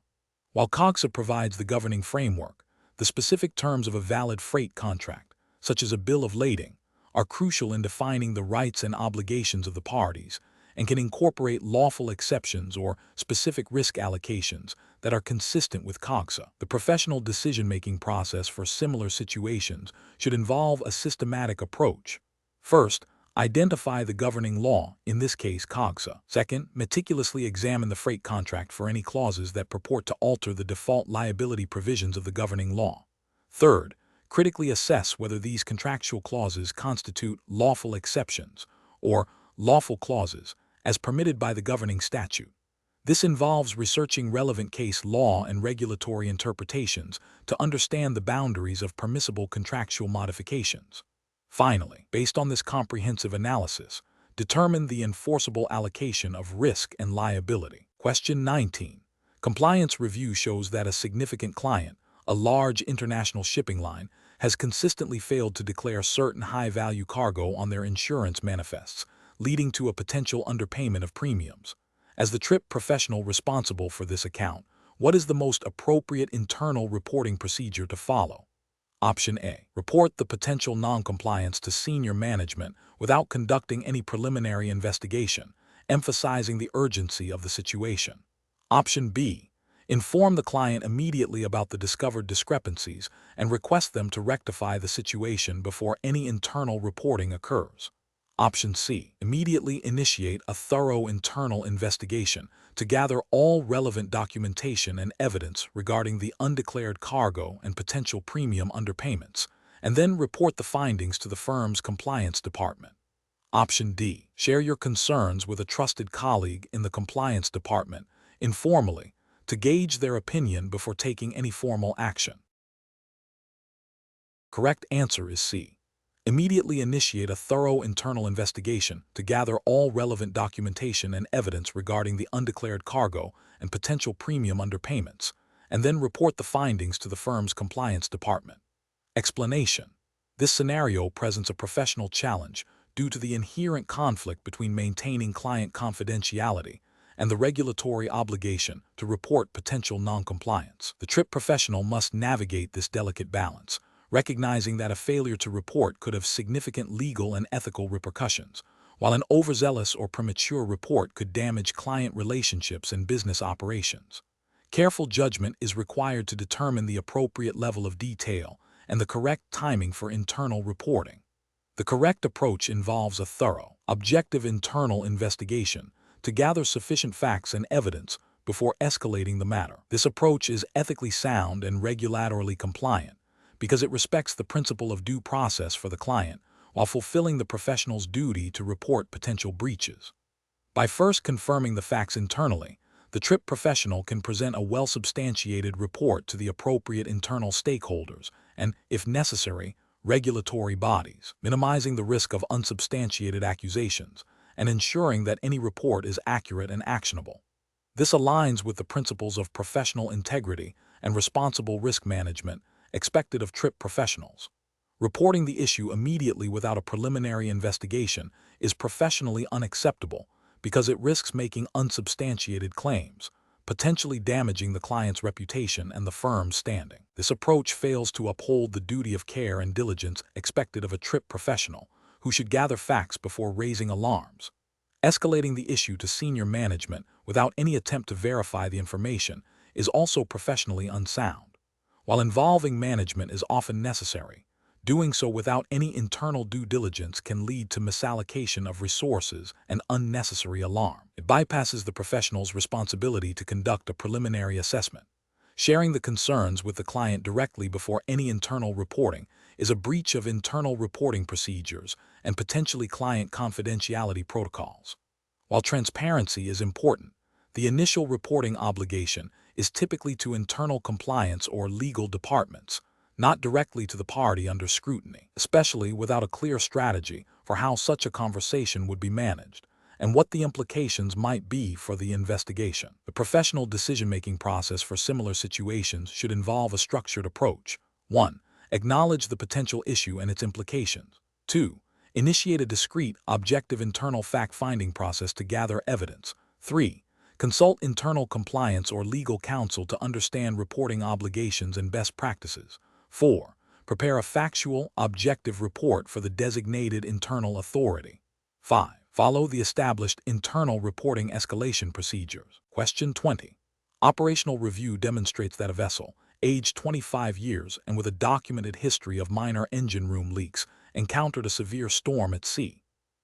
Speaker 1: While COGSA provides the governing framework, the specific terms of a valid freight contract, such as a bill of lading, are crucial in defining the rights and obligations of the parties and can incorporate lawful exceptions or specific risk allocations that are consistent with COGSA. The professional decision-making process for similar situations should involve a systematic approach. First, identify the governing law, in this case COGSA. Second, meticulously examine the freight contract for any clauses that purport to alter the default liability provisions of the governing law. Third, critically assess whether these contractual clauses constitute lawful exceptions or lawful clauses as permitted by the governing statute. This involves researching relevant case law and regulatory interpretations to understand the boundaries of permissible contractual modifications. Finally, based on this comprehensive analysis, determine the enforceable allocation of risk and liability. Question 19. Compliance review shows that a significant client, a large international shipping line, has consistently failed to declare certain high-value cargo on their insurance manifests, leading to a potential underpayment of premiums. As the trip professional responsible for this account, what is the most appropriate internal reporting procedure to follow? Option A. Report the potential non-compliance to senior management without conducting any preliminary investigation, emphasizing the urgency of the situation. Option B. Inform the client immediately about the discovered discrepancies and request them to rectify the situation before any internal reporting occurs. Option C. Immediately initiate a thorough internal investigation to gather all relevant documentation and evidence regarding the undeclared cargo and potential premium underpayments, and then report the findings to the firm's compliance department. Option D. Share your concerns with a trusted colleague in the compliance department informally to gauge their opinion before taking any formal action. Correct answer is C. Immediately initiate a thorough internal investigation to gather all relevant documentation and evidence regarding the undeclared cargo and potential premium underpayments, and then report the findings to the firm's compliance department. Explanation. This scenario presents a professional challenge due to the inherent conflict between maintaining client confidentiality and the regulatory obligation to report potential noncompliance. The trip professional must navigate this delicate balance, recognizing that a failure to report could have significant legal and ethical repercussions, while an overzealous or premature report could damage client relationships and business operations. Careful judgment is required to determine the appropriate level of detail and the correct timing for internal reporting. The correct approach involves a thorough, objective internal investigation to gather sufficient facts and evidence before escalating the matter. This approach is ethically sound and regulatorily compliant, because it respects the principle of due process for the client while fulfilling the professional's duty to report potential breaches. By first confirming the facts internally, The trip professional can present a well-substantiated report to the appropriate internal stakeholders and, if necessary, regulatory bodies, minimizing the risk of unsubstantiated accusations and ensuring that any report is accurate and actionable. This aligns with the principles of professional integrity and responsible risk management expected of trip professionals. Reporting the issue immediately without a preliminary investigation is professionally unacceptable because it risks making unsubstantiated claims, potentially damaging the client's reputation and the firm's standing. This approach fails to uphold the duty of care and diligence expected of a trip professional, who should gather facts before raising alarms. Escalating the issue to senior management without any attempt to verify the information is also professionally unsound. While involving management is often necessary, doing so without any internal due diligence can lead to misallocation of resources and unnecessary alarm. It bypasses the professional's responsibility to conduct a preliminary assessment. Sharing the concerns with the client directly before any internal reporting is a breach of internal reporting procedures and potentially client confidentiality protocols. While transparency is important, the initial reporting obligation is typically to internal compliance or legal departments, not directly to the party under scrutiny, especially without a clear strategy for how such a conversation would be managed and what the implications might be for the investigation. The professional decision-making process for similar situations should involve a structured approach. 1. Acknowledge the potential issue and its implications. 2. Initiate a discrete, objective internal fact-finding process to gather evidence. 3. Consult internal compliance or legal counsel to understand reporting obligations and best practices. 4. Prepare a factual, objective report for the designated internal authority. 5. Follow the established internal reporting escalation procedures. Question 20. Operational review demonstrates that a vessel, aged 25 years and with a documented history of minor engine room leaks, encountered a severe storm at sea.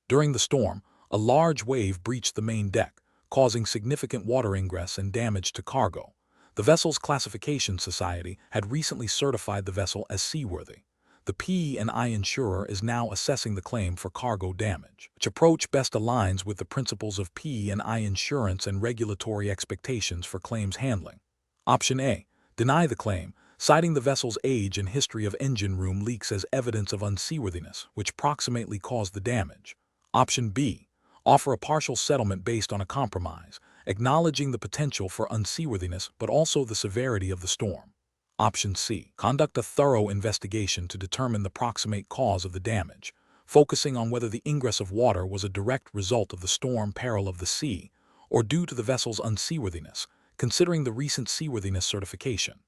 Speaker 1: During the storm, a large wave breached the main deck, causing significant water ingress and damage to cargo. The vessel's classification society had recently certified the vessel as seaworthy. The P&I insurer is now assessing the claim for cargo damage. Which approach best aligns with the principles of P&I insurance and regulatory expectations for claims handling? Option A. Deny the claim, citing the vessel's age and history of engine room leaks as evidence of unseaworthiness, which proximately caused the damage. Option B. Offer a partial settlement based on a compromise, acknowledging the potential for unseaworthiness but also the severity of the storm. Option C. Conduct a thorough investigation to determine the proximate cause of the damage, focusing on whether the ingress of water was a direct result of the storm peril of the sea or due to the vessel's unseaworthiness, considering the recent seaworthiness certification.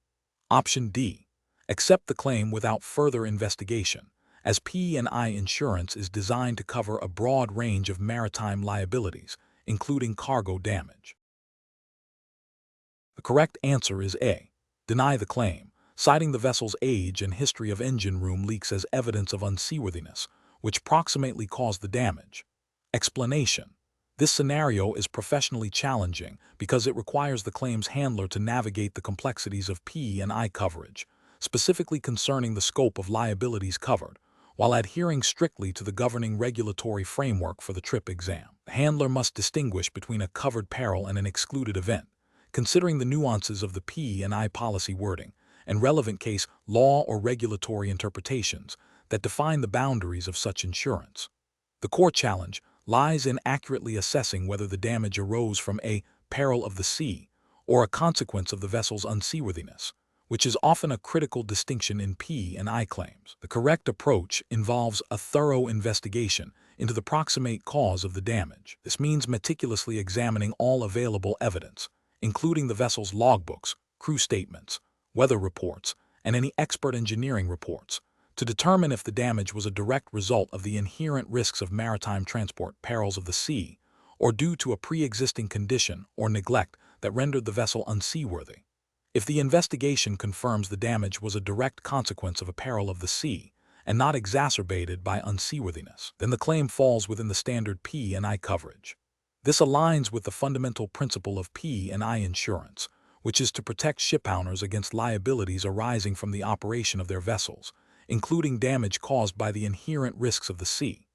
Speaker 1: Option D. Accept the claim without further investigation, as P&I insurance is designed to cover a broad range of maritime liabilities, including cargo damage. The correct answer is A. Deny the claim, citing the vessel's age and history of engine room leaks as evidence of unseaworthiness, which proximately caused the damage. Explanation. This scenario is professionally challenging because it requires the claims handler to navigate the complexities of P&I coverage, specifically concerning the scope of liabilities covered, while adhering strictly to the governing regulatory framework for the trip exam. The handler must distinguish between a covered peril and an excluded event, considering the nuances of the P&I policy wording and relevant case law or regulatory interpretations that define the boundaries of such insurance. The core challenge lies in accurately assessing whether the damage arose from a peril of the sea or a consequence of the vessel's unseaworthiness, which is often a critical distinction in P&I claims. The correct approach involves a thorough investigation into the proximate cause of the damage. This means meticulously examining all available evidence, including the vessel's logbooks, crew statements, weather reports, and any expert engineering reports, to determine if the damage was a direct result of the inherent risks of maritime transport perils of the sea or due to a pre-existing condition or neglect that rendered the vessel unseaworthy. If the investigation confirms the damage was a direct consequence of a peril of the sea and not exacerbated by unseaworthiness, then the claim falls within the standard P&I coverage. This aligns with the fundamental principle of P&I insurance, which is to protect shipowners against liabilities arising from the operation of their vessels, including damage caused by the inherent risks of the sea.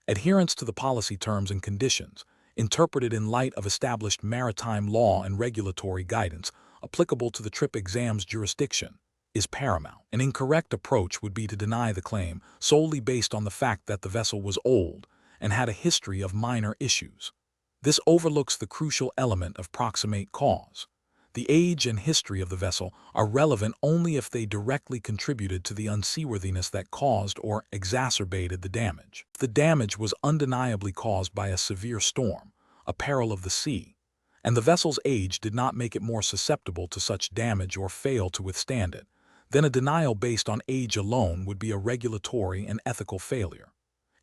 Speaker 1: Adherence to the policy terms and conditions, interpreted in light of established maritime law and regulatory guidance applicable to the trip exam's jurisdiction, is paramount. An incorrect approach would be to deny the claim solely based on the fact that the vessel was old and had a history of minor issues. This overlooks the crucial element of proximate cause. The age and history of the vessel are relevant only if they directly contributed to the unseaworthiness that caused or exacerbated the damage. If the damage was undeniably caused by a severe storm, a peril of the sea, and the vessel's age did not make it more susceptible to such damage or fail to withstand it, then a denial based on age alone would be a regulatory and ethical failure.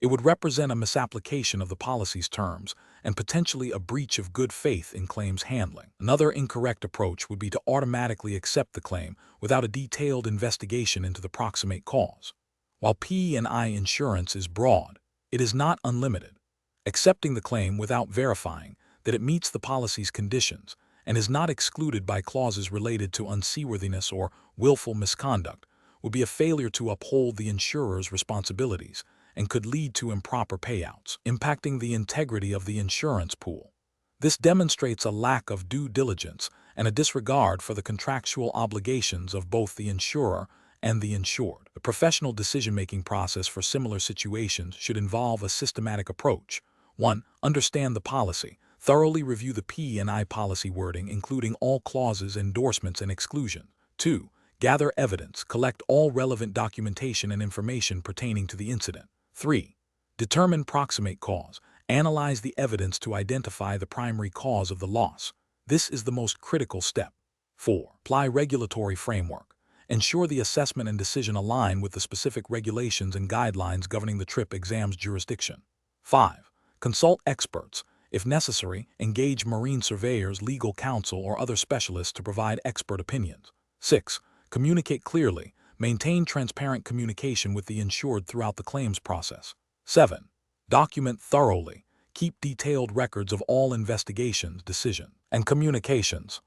Speaker 1: It would represent a misapplication of the policy's terms and potentially a breach of good faith in claims handling. Another incorrect approach would be to automatically accept the claim without a detailed investigation into the proximate cause. While P&I insurance is broad, it is not unlimited. Accepting the claim without verifying that it meets the policy's conditions and is not excluded by clauses related to unseaworthiness or willful misconduct would be a failure to uphold the insurer's responsibilities and could lead to improper payouts, impacting the integrity of the insurance pool. This demonstrates a lack of due diligence and a disregard for the contractual obligations of both the insurer and the insured. The professional decision-making process for similar situations should involve a systematic approach. 1. Understand the policy. Thoroughly review the P&I policy wording, including all clauses, endorsements, and exclusions. 2. Gather evidence. Collect all relevant documentation and information pertaining to the incident. 3. Determine proximate cause. Analyze the evidence to identify the primary cause of the loss. This is the most critical step. 4. Apply regulatory framework. Ensure the assessment and decision align with the specific regulations and guidelines governing the trip exam's jurisdiction. 5. Consult experts. If necessary, engage marine surveyors, legal counsel, or other specialists to provide expert opinions. 6. Communicate clearly. Maintain transparent communication with the insured throughout the claims process. 7. Document thoroughly. Keep detailed records of all investigations, decisions, and communications.